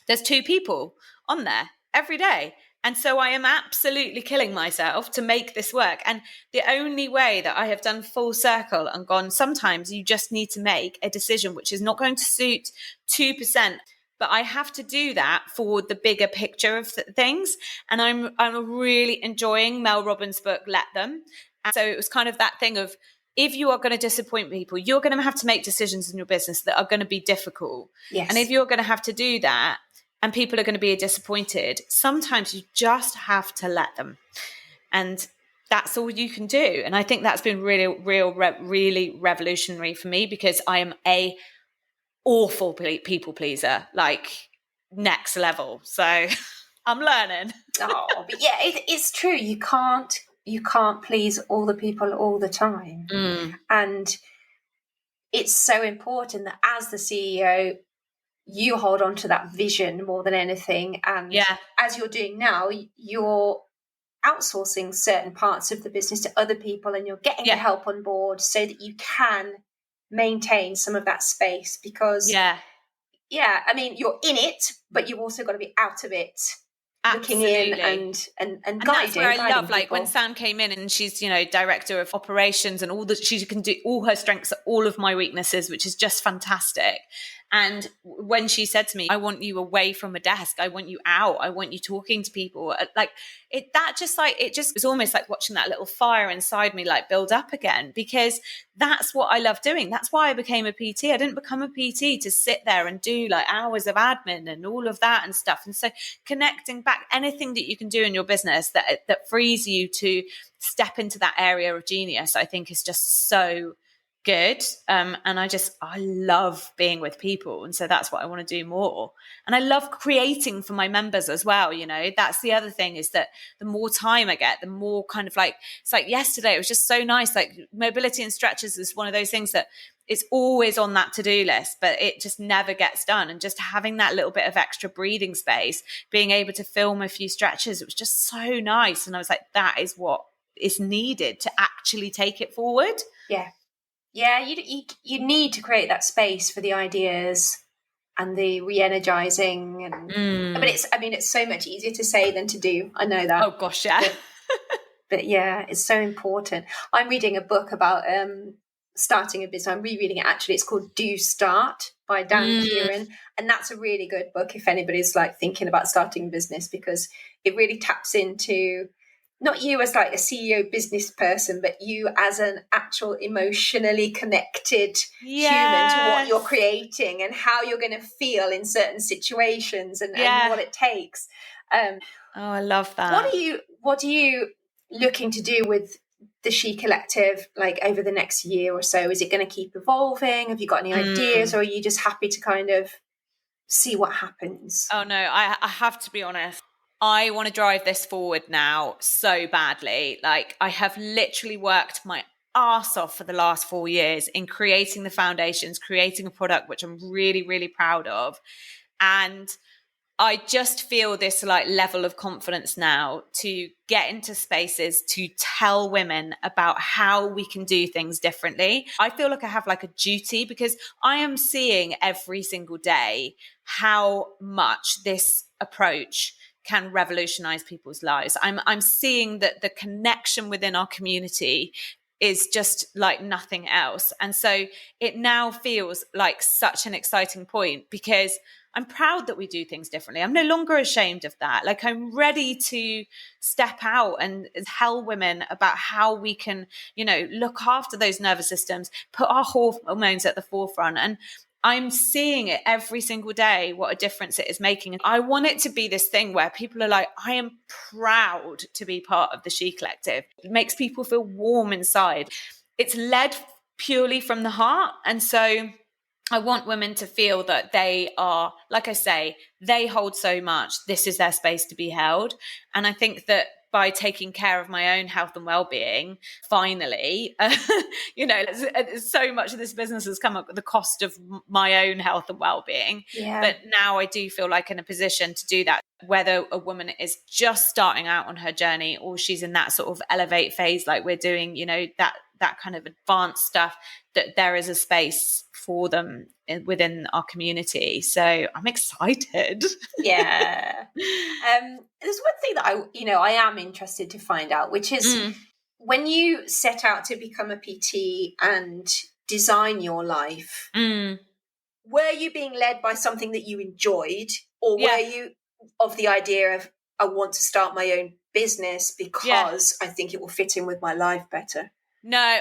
[SPEAKER 1] there's 2 people on there every day. And so I am absolutely killing myself to make this work. And the only way that I have done full circle and gone, sometimes you just need to make a decision which is not going to suit 2%, but I have to do that for the bigger picture of things. And I'm really enjoying Mel Robbins' book, Let Them. And so it was kind of that thing of, if you are going to disappoint people, you're going to have to make decisions in your business that are going to be difficult.
[SPEAKER 3] Yes.
[SPEAKER 1] And if you're going to have to do that, and people are going to be disappointed, sometimes you just have to let them. And that's all you can do. And I think that's been really revolutionary for me, because I am a awful people pleaser, like next level. So I'm learning.
[SPEAKER 3] Oh, but yeah, it's true. You can't please all the people all the time. And it's so important that as the CEO, you hold on to that vision more than anything. And as you're doing now, you're outsourcing certain parts of the business to other people, and you're getting the help on board so that you can maintain some of that space. Because, I mean, you're in it, but you've also got to be out of it.
[SPEAKER 1] Absolutely.
[SPEAKER 3] Looking in and guiding.
[SPEAKER 1] That's where I love, like
[SPEAKER 3] people.
[SPEAKER 1] when Sam came in and she's, you know, director of operations, and all that, she can do all her strengths, all of my weaknesses, which is just fantastic. And when she said to me, I want you away from a desk, I want you out, I want you talking to people, like it just was almost like watching that little fire inside me like build up again, because that's what I love doing. That's why I became a PT. I didn't become a PT to sit there and do like hours of admin and all of that and stuff. And so connecting back, anything that you can do in your business that frees you to step into that area of genius, I think is just so good. And I love being with people. And so that's what I want to do more. And I love creating for my members as well. You know, that's the other thing, is that the more time I get, the more kind of like, it's like yesterday, it was just so nice. Like mobility and stretches is one of those things that it's always on that to-do list, but it just never gets done. And just having that little bit of extra breathing space, being able to film a few stretches, it was just so nice. And I was like, that is what is needed to actually take it forward.
[SPEAKER 3] Yeah, you need to create that space for the ideas and the re-energizing, and it's so much easier to say than to do. I know that.
[SPEAKER 1] Oh gosh, yeah.
[SPEAKER 3] But yeah, it's so important. I'm reading a book about starting a business. I'm rereading it actually. It's called Do Start by Dan Kieran, and that's a really good book if anybody's like thinking about starting a business, because it really taps into not you as like a CEO business person, but you as an actual emotionally connected human to what you're creating and how you're going to feel in certain situations and what it takes.
[SPEAKER 1] I love that.
[SPEAKER 3] What are you looking to do with the She Collective, like over the next year or so? Is it going to keep evolving? Have you got any ideas, or are you just happy to kind of see what happens?
[SPEAKER 1] Oh no, I have to be honest. I want to drive this forward now so badly. Like I have literally worked my arse off for the last 4 years in creating the foundations, creating a product which I'm really, really proud of. And I just feel this like level of confidence now to get into spaces to tell women about how we can do things differently. I feel like I have like a duty, because I am seeing every single day how much this approach can revolutionize people's lives. I'm seeing that the connection within our community is just like nothing else. And so it now feels like such an exciting point, because I'm proud that we do things differently. I'm no longer ashamed of that. Like I'm ready to step out and tell women about how we can, you know, look after those nervous systems, put our hormones at the forefront. And I'm seeing it every single day, what a difference it is making. And I want it to be this thing where people are like, I am proud to be part of the She Collective. It makes people feel warm inside. It's led purely from the heart. And so I want women to feel that they are, like I say, they hold so much. This is their space to be held. And I think that by taking care of my own health and well-being, finally, you know, so much of this business has come up with the cost of my own health and well-being.
[SPEAKER 3] Yeah.
[SPEAKER 1] But now I do feel like in a position to do that, whether a woman is just starting out on her journey or she's in that sort of elevate phase, like we're doing, you know, that kind of advanced stuff, that there is a space for them within our community. So I'm excited.
[SPEAKER 3] Yeah. There's one thing that I am interested to find out, which is when you set out to become a PT and design your life, were you being led by something that you enjoyed, or were you of the idea of, I want to start my own business because I think it will fit in with my life better?
[SPEAKER 1] No,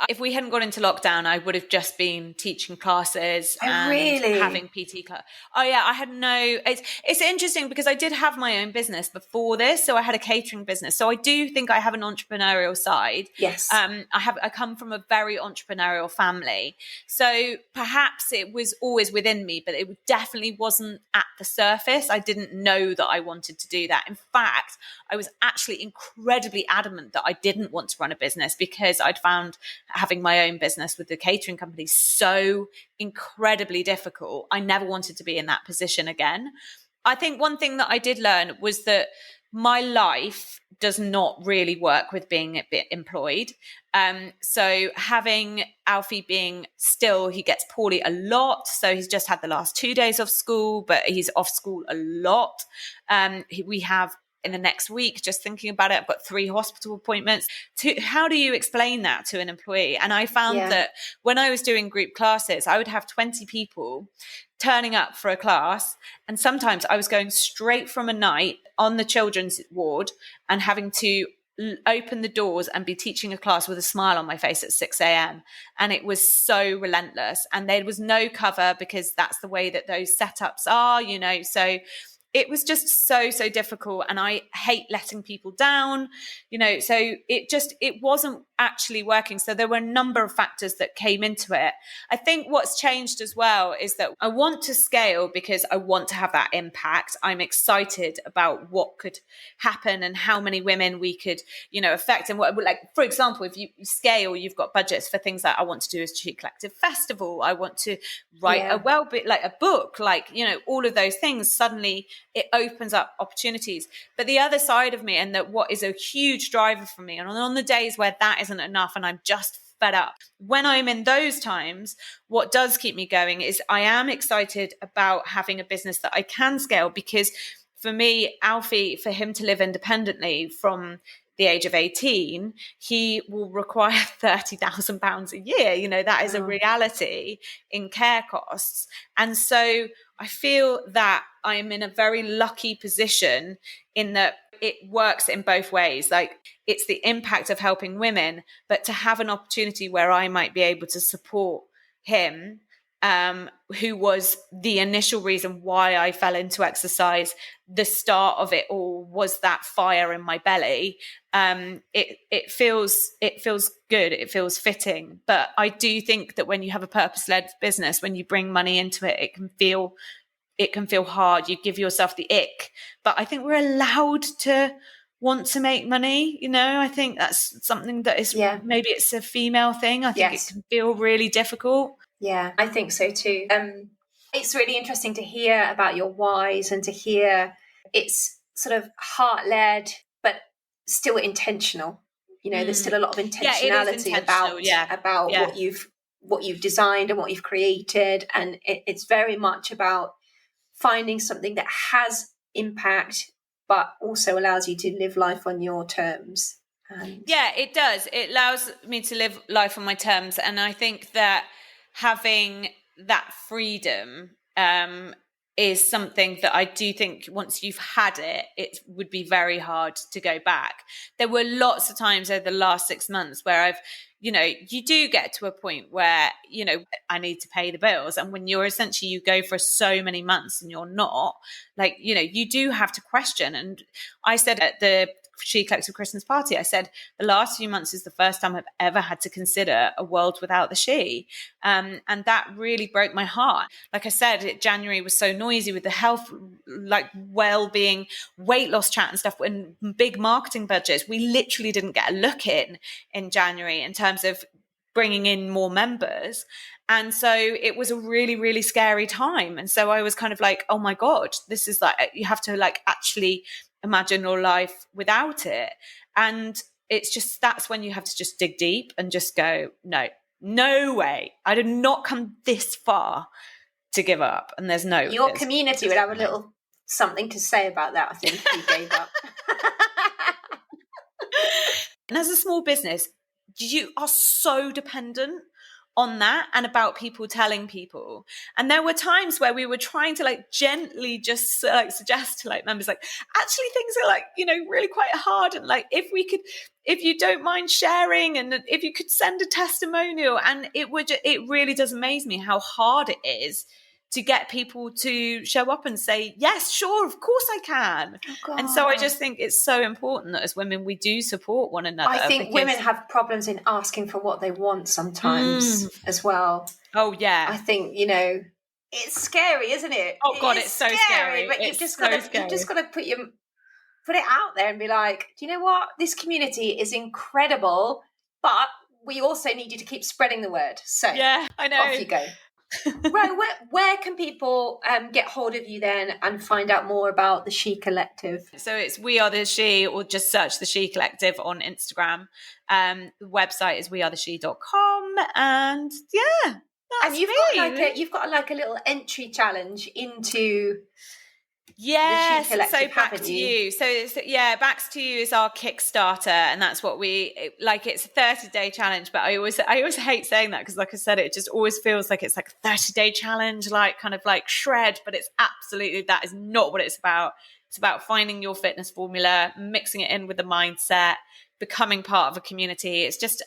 [SPEAKER 1] if we hadn't gone into lockdown, I would have just been teaching classes and having PT class. Oh yeah, I had no. It's interesting because I did have my own business before this, so I had a catering business. So I do think I have an entrepreneurial side.
[SPEAKER 3] Yes,
[SPEAKER 1] I come from a very entrepreneurial family, so perhaps it was always within me, but it definitely wasn't at the surface. I didn't know that I wanted to do that. In fact, I was actually incredibly adamant that I didn't want to run a business, because I'd found having my own business with the catering company so incredibly difficult. I never wanted to be in that position again. I think one thing that I did learn was that my life does not really work with being employed. So having Alfie being still, he gets poorly a lot. So he's just had the last 2 days off school, but he's off school a lot. We have in the next week, just thinking about it. I've got 3 hospital appointments. How do you explain that to an employee? And I found that when I was doing group classes, I would have 20 people turning up for a class. And sometimes I was going straight from a night on the children's ward and having to open the doors and be teaching a class with a smile on my face at 6 a.m. And it was so relentless. And there was no cover because that's the way that those setups are, you know. So it was just so difficult, and I hate letting people down, you know, so it wasn't actually working. So there were a number of factors that came into it. I think what's changed as well is that I want to scale because I want to have that impact. I'm excited about what could happen and how many women we could, you know, affect. And what, like, for example, if you scale, you've got budgets for things like I want to do a She Collective festival. I want to write a book, like, you know, all of those things. Suddenly it opens up opportunities. But the other side of me, and that what is a huge driver for me, and on the days where that isn't enough and I'm just fed up, when I'm in those times, what does keep me going is I am excited about having a business that I can scale. Because for me, Alfie, for him to live independently from the age of 18, he will require £30,000 a year. You know, that is a reality in care costs. And so I feel that I'm in a very lucky position in that it works in both ways. Like, it's the impact of helping women, but to have an opportunity where I might be able to support him, who was the initial reason why I fell into exercise. The start of it all was that fire in my belly. It feels good. It feels fitting. But I do think that when you have a purpose-led business, when you bring money into it, it can feel hard. You give yourself the ick. But I think we're allowed to want to make money. You know, I think that's something that is, maybe it's a female thing. I think it can feel really difficult.
[SPEAKER 3] Yeah, I think so too. It's really interesting to hear about your whys and to hear it's sort of heart-led, but still intentional. You know, there's still a lot of intentionality about what you've designed and what you've created, and it's very much about finding something that has impact, but also allows you to live life on your terms.
[SPEAKER 1] Yeah, it does. It allows me to live life on my terms, and I think that having that freedom is something that I do think once you've had it, it would be very hard to go back. There were lots of times over the last 6 months where I've, you know, you do get to a point where, you know, I need to pay the bills. And when you're essentially, you go for so many months and you're not, like, you know, you do have to question. And I said at the She Collective Christmas party, I said, the last few months is the first time I've ever had to consider a world without the she. And that really broke my heart. Like I said, January was so noisy with the health, like well-being, weight loss chat and stuff, and big marketing budgets. We literally didn't get a look in January in terms of bringing in more members. And so it was a really, really scary time. And so I was kind of like, oh my God, this is like, you have to like actually imagine your life without it. And it's just, that's when you have to just dig deep and just go, no way. I did not come this far to give up. And
[SPEAKER 3] your community would have a little something to say about that, I think, if you gave up.
[SPEAKER 1] And as a small business, you are so dependent on that and about people telling people. And there were times where we were trying to like gently just like suggest to like members, like, actually things are like, you know, really quite hard. And like, if you don't mind sharing, and if you could send a testimonial, and it really does amaze me how hard it is to get people to show up and say, yes, sure, of course I can. Oh, and so I just think it's so important that as women, we do support one another.
[SPEAKER 3] I think women have problems in asking for what they want sometimes as well.
[SPEAKER 1] Oh, yeah.
[SPEAKER 3] I think, you know, it's scary, isn't it?
[SPEAKER 1] Oh, God, it's so scary.
[SPEAKER 3] But you've just got to put it out there and be like, do you know what? This community is incredible, but we also need you to keep spreading the word. So
[SPEAKER 1] yeah, I know.
[SPEAKER 3] Off you go. Ro, where can people get hold of you then and find out more about the She Collective?
[SPEAKER 1] So it's We Are The She, or just search the She Collective on Instagram. The website is wearetheshe.com, and yeah, that's
[SPEAKER 3] and you've got like a little entry challenge into
[SPEAKER 1] Yes, so
[SPEAKER 3] Collective,
[SPEAKER 1] Back
[SPEAKER 3] haven't
[SPEAKER 1] to
[SPEAKER 3] you?
[SPEAKER 1] You. So it's, Back to You is our Kickstarter, and that's what we like. It's a 30-day challenge, but I always hate saying that because, like I said, it just always feels like it's like a 30-day challenge, like kind of like shred. But it's absolutely, that is not what it's about. It's about finding your fitness formula, mixing it in with the mindset, becoming part of a community. It's just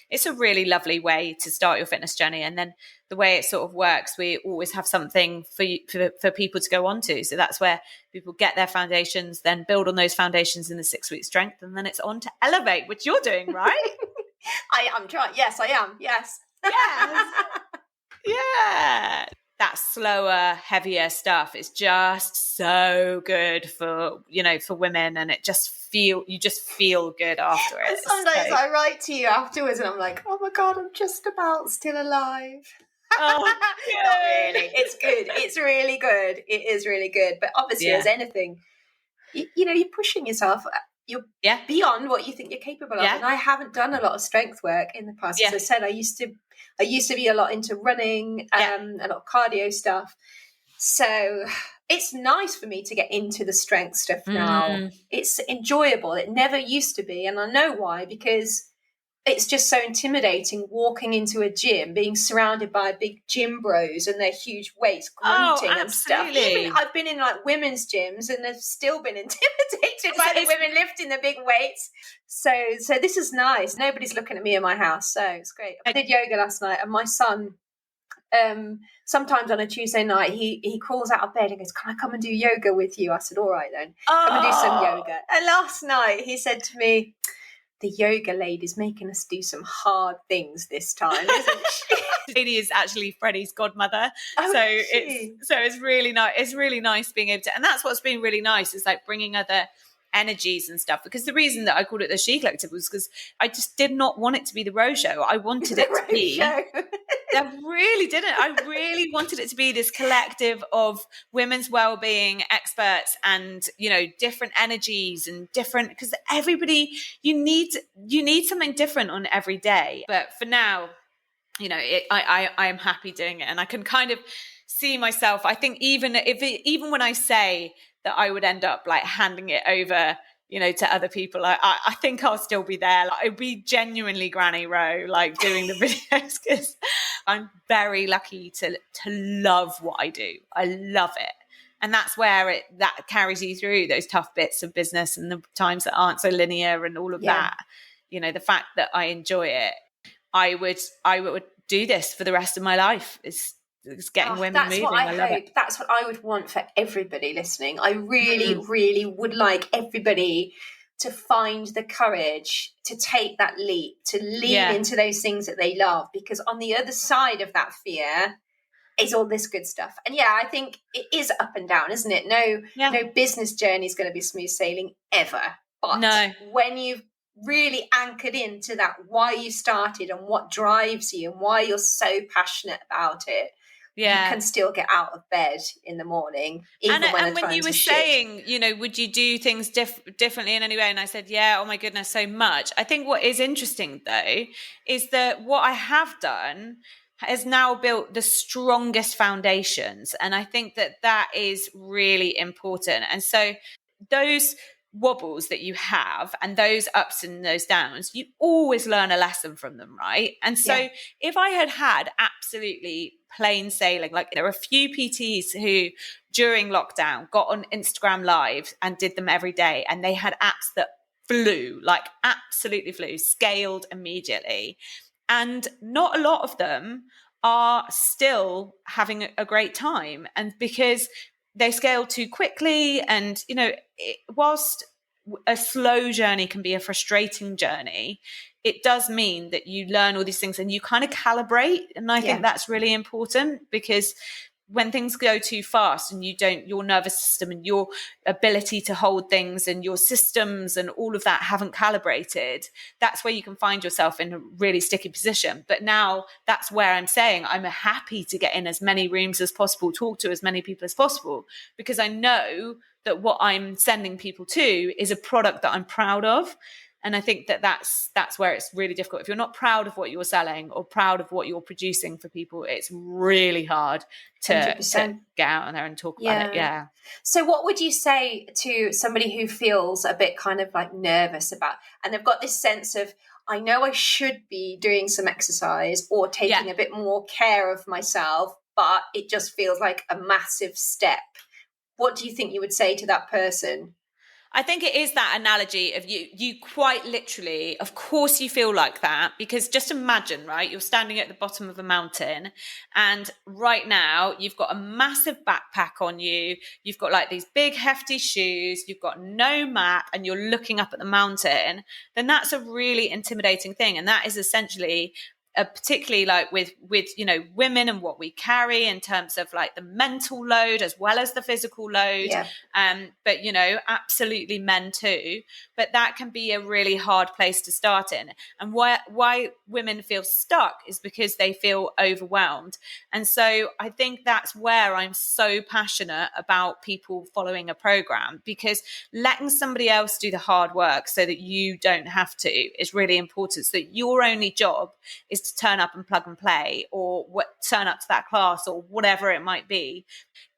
[SPEAKER 1] it's a really lovely way to start your fitness journey. And then the way it sort of works, we always have something for people to go on to. So that's where people get their foundations, then build on those foundations in the 6-week strength, and then it's on to Elevate, which you're doing, right?
[SPEAKER 3] I am trying. Yes, I am. Yes.
[SPEAKER 1] Yes. Yeah. That slower, heavier stuff is just so good for, for women, and you just feel good after it.
[SPEAKER 3] And sometimes I write to you afterwards and I'm like, oh my God, I'm just about still alive.
[SPEAKER 1] Oh,
[SPEAKER 3] not really. It's good. It's really good. It is really good. But obviously, as anything, you're pushing yourself. You're beyond what you think you're capable of. And I haven't done a lot of strength work in the past. As I said, I used to be a lot into running, a lot of cardio stuff. So it's nice for me to get into the strength stuff now. It's enjoyable. It never used to be. And I know why, because it's just so intimidating walking into a gym, being surrounded by big gym bros and their huge weights, grunting and stuff. Even I've been in like women's gyms and they've still been intimidated by the women lifting the big weights. So this is nice. Nobody's looking at me in my house, so it's great. I did yoga last night, and my son, sometimes on a Tuesday night, he crawls out of bed and goes, "Can I come and do yoga with you?" I said, "All right then, come and do some yoga." And last night he said to me, "The yoga lady's making us do some hard things this time, isn't she?"
[SPEAKER 1] Lady is actually Freddie's godmother. It's really nice. It's really nice being able to, and that's what's been really nice, is like bringing other energies and stuff. Because the reason that I called it the She Collective was because I just did not want it to be the Ro Show. I wanted it to be. I really didn't. I really wanted it to be this collective of women's well-being experts and, different energies and different, because everybody, you need something different on every day. But for now, I am happy doing it, and I can kind of see myself. I think even when I say that I would end up like handing it over, to other people, I think I'll still be there. Like, I'd be genuinely Granny Ro, like doing the videos, because I'm very lucky to love what I do. I love it. And that's where that carries you through those tough bits of business and the times that aren't so linear and all of that. The fact that I enjoy it, I would do this for the rest of my life. It's getting women moving.
[SPEAKER 3] What I
[SPEAKER 1] love
[SPEAKER 3] hope.
[SPEAKER 1] it.
[SPEAKER 3] That's what I would want for everybody listening. I really, really would like everybody to find the courage to take that leap, to lean into those things that they love, because on the other side of that fear is all this good stuff. And I think it is up and down, isn't it? No business journey is going to be smooth sailing ever. But when you've really anchored into that, why you started and what drives you and why you're so passionate about it, you can still get out of bed in the morning, even when you were
[SPEAKER 1] saying, would you do things differently in any way? And I said, oh my goodness, so much. I think what is interesting though is that what I have done has now built the strongest foundations, and I think that is really important. And so those wobbles that you have and those ups and those downs, you always learn a lesson from them, right? And so if I had absolutely plain sailing, like there are a few PTs who during lockdown got on Instagram Live and did them every day, and they had apps that flew, like absolutely flew, scaled immediately. And not a lot of them are still having a great time. And because they scale too quickly, and whilst a slow journey can be a frustrating journey, it does mean that you learn all these things and you kind of calibrate. And I think that's really important, because when things go too fast and your nervous system and your ability to hold things and your systems and all of that haven't calibrated, that's where you can find yourself in a really sticky position. But now that's where I'm saying I'm happy to get in as many rooms as possible, talk to as many people as possible, because I know that what I'm sending people to is a product that I'm proud of. And I think that's where it's really difficult. If you're not proud of what you're selling or proud of what you're producing for people, it's really hard to get out there and talk about it. Yeah.
[SPEAKER 3] So what would you say to somebody who feels a bit kind of like nervous about, and they've got this sense of, I know I should be doing some exercise or taking a bit more care of myself, but it just feels like a massive step. What do you think you would say to that person?
[SPEAKER 1] I think it is that analogy of you quite literally, of course you feel like that, because just imagine, right, you're standing at the bottom of a mountain and right now you've got a massive backpack on you, you've got like these big hefty shoes, you've got no map and you're looking up at the mountain, then that's a really intimidating thing. And that is essentially particularly like with women and what we carry in terms of like the mental load as well as the physical load, but absolutely men too, but that can be a really hard place to start in. And why women feel stuck is because they feel overwhelmed. And so I think that's where I'm so passionate about people following a program, because letting somebody else do the hard work so that you don't have to is really important, so that your only job is to turn up and plug and play, or turn up to that class or whatever it might be.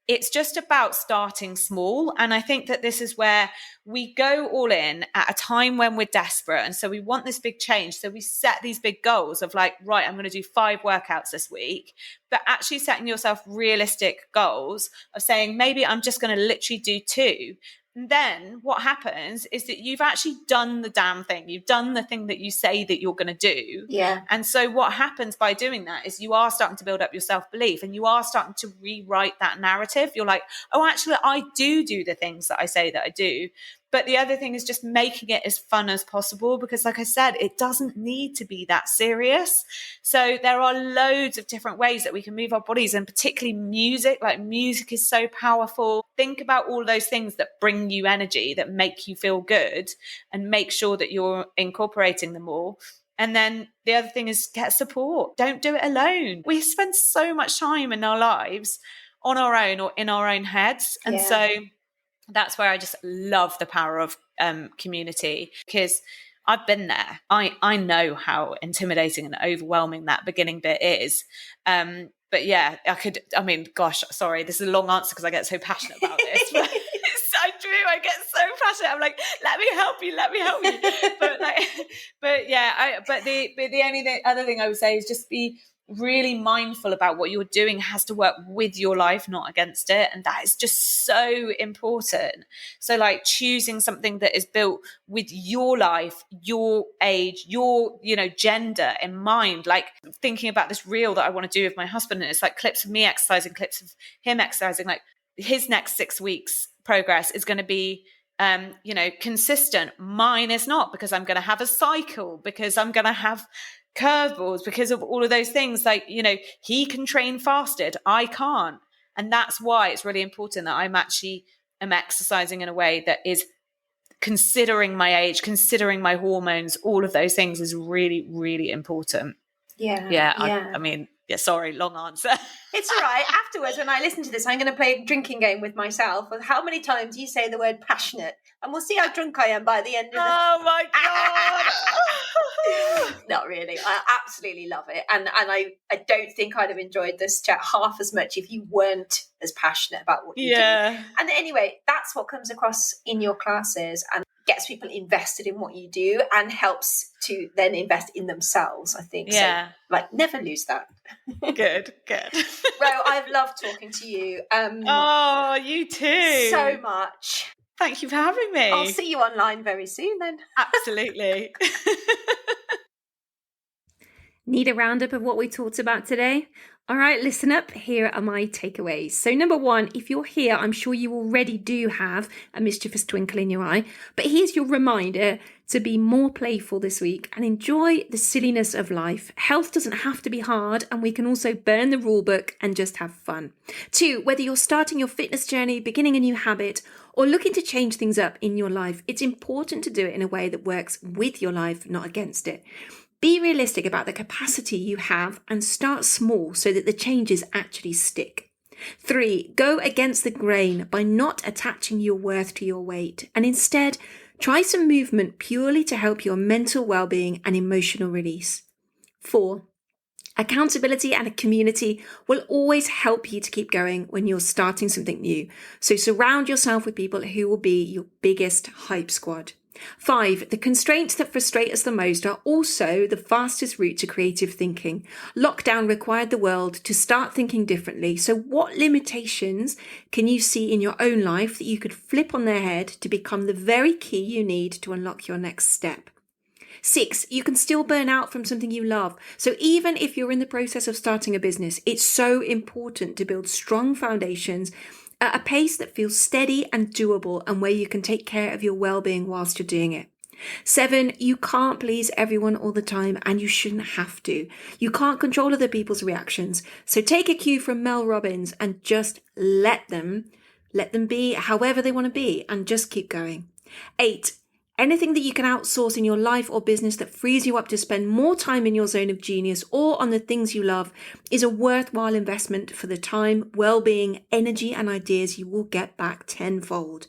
[SPEAKER 1] It's just about starting small. And I think that this is where we go all in at a time when we're desperate. And so we want this big change. So we set these big goals of like, right, I'm going to do 5 workouts this week, but actually setting yourself realistic goals of saying, maybe I'm just going to literally do 2. And then what happens is that you've actually done the damn thing. You've done the thing that you say that you're going to do.
[SPEAKER 3] Yeah.
[SPEAKER 1] And so what happens by doing that is you are starting to build up your self-belief, and you are starting to rewrite that narrative. You're like, oh, actually, I do the things that I say that I do. But the other thing is just making it as fun as possible, because like I said, it doesn't need to be that serious. So there are loads of different ways that we can move our bodies, and particularly music. Like music is so powerful. Think about all those things that bring you energy, that make you feel good, and make sure that you're incorporating them all. And then the other thing is get support. Don't do it alone. We spend so much time in our lives on our own or in our own heads. And so that's where I just love the power of community, because I've been there. I know how intimidating and overwhelming that beginning bit is. But yeah, gosh, sorry, this is a long answer because I get so passionate about this. But it's so true. I get so passionate. I'm like, let me help you. But the only other thing I would say is just be really mindful about what you're doing has to work with your life, not against it. And that is just so important. So like choosing something that is built with your life, your age, your, gender in mind. Like thinking about this reel that I want to do with my husband, and it's like clips of me exercising, clips of him exercising. Like his next 6 weeks progress is going to be consistent. Mine is not, because I'm going to have a cycle, because I'm going to have curveballs, because of all of those things. Like, he can train fasted, I can't. And that's why it's really important that I'm exercising in a way that is considering my age, considering my hormones. All of those things is really, really important. Sorry, long answer.
[SPEAKER 3] It's all right. Afterwards, when I listen to this, I'm going to play a drinking game with myself of how many times you say the word passionate, and we'll see how drunk I am by the end of it.
[SPEAKER 1] Oh my God.
[SPEAKER 3] Not really. I absolutely love it. And I don't think I'd have enjoyed this chat half as much if you weren't as passionate about what you do. And anyway, that's what comes across in your classes and gets people invested in what you do and helps to then invest in themselves, I think.
[SPEAKER 1] Yeah.
[SPEAKER 3] So, never lose that.
[SPEAKER 1] Good.
[SPEAKER 3] Ro, I've loved talking to you.
[SPEAKER 1] You too.
[SPEAKER 3] So much.
[SPEAKER 1] Thank you for having me.
[SPEAKER 3] I'll see you online very soon then.
[SPEAKER 1] Absolutely.
[SPEAKER 2] Need a roundup of what we talked about today? All right, listen up. Here are my takeaways. So number 1, if you're here, I'm sure you already do have a mischievous twinkle in your eye, but here's your reminder to be more playful this week and enjoy the silliness of life. Health doesn't have to be hard, and we can also burn the rule book and just have fun. 2, whether you're starting your fitness journey, beginning a new habit, or looking to change things up in your life, it's important to do it in a way that works with your life, not against it. Be realistic about the capacity you have and start small so that the changes actually stick. 3, go against the grain by not attaching your worth to your weight and instead Try some movement purely to help your mental well-being and emotional release. 4. Accountability and a community will always help you to keep going when you're starting something new. So surround yourself with people who will be your biggest hype squad. 5. The constraints that frustrate us the most are also the fastest route to creative thinking. Lockdown required the world to start thinking differently. So what limitations can you see in your own life that you could flip on their head to become the very key you need to unlock your next step? 6, you can still burn out from something you love. So even if you're in the process of starting a business, it's so important to build strong foundations at a pace that feels steady and doable and where you can take care of your well-being whilst you're doing it. 7, you can't please everyone all the time and you shouldn't have to. You can't control other people's reactions. So take a cue from Mel Robbins and just let them be however they want to be and just keep going. 8, anything that you can outsource in your life or business that frees you up to spend more time in your zone of genius or on the things you love is a worthwhile investment for the time, well-being, energy, and ideas you will get back tenfold.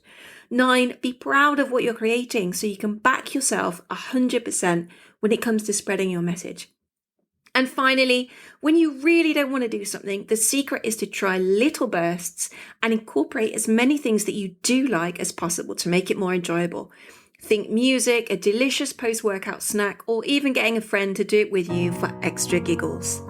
[SPEAKER 2] 9, be proud of what you're creating so you can back yourself 100% when it comes to spreading your message. And finally, when you really don't want to do something, the secret is to try little bursts and incorporate as many things that you do like as possible to make it more enjoyable. Think music, a delicious post-workout snack, or even getting a friend to do it with you for extra giggles.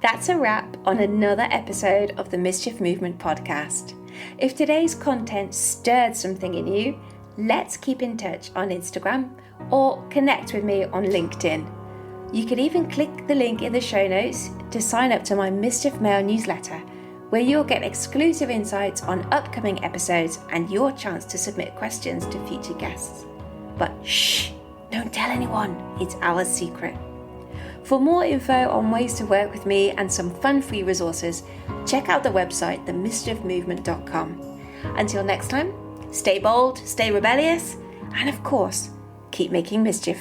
[SPEAKER 3] That's a wrap on another episode of the Mischief Movement podcast. If today's content stirred something in you, let's keep in touch on Instagram or connect with me on LinkedIn. You can even click the link in the show notes to sign up to my Mischief Mail newsletter, where you'll get exclusive insights on upcoming episodes and your chance to submit questions to future guests. But shh, don't tell anyone, it's our secret. For more info on ways to work with me and some fun free resources, check out the website themischiefmovement.com. Until next time, stay bold, stay rebellious, and of course, keep making mischief.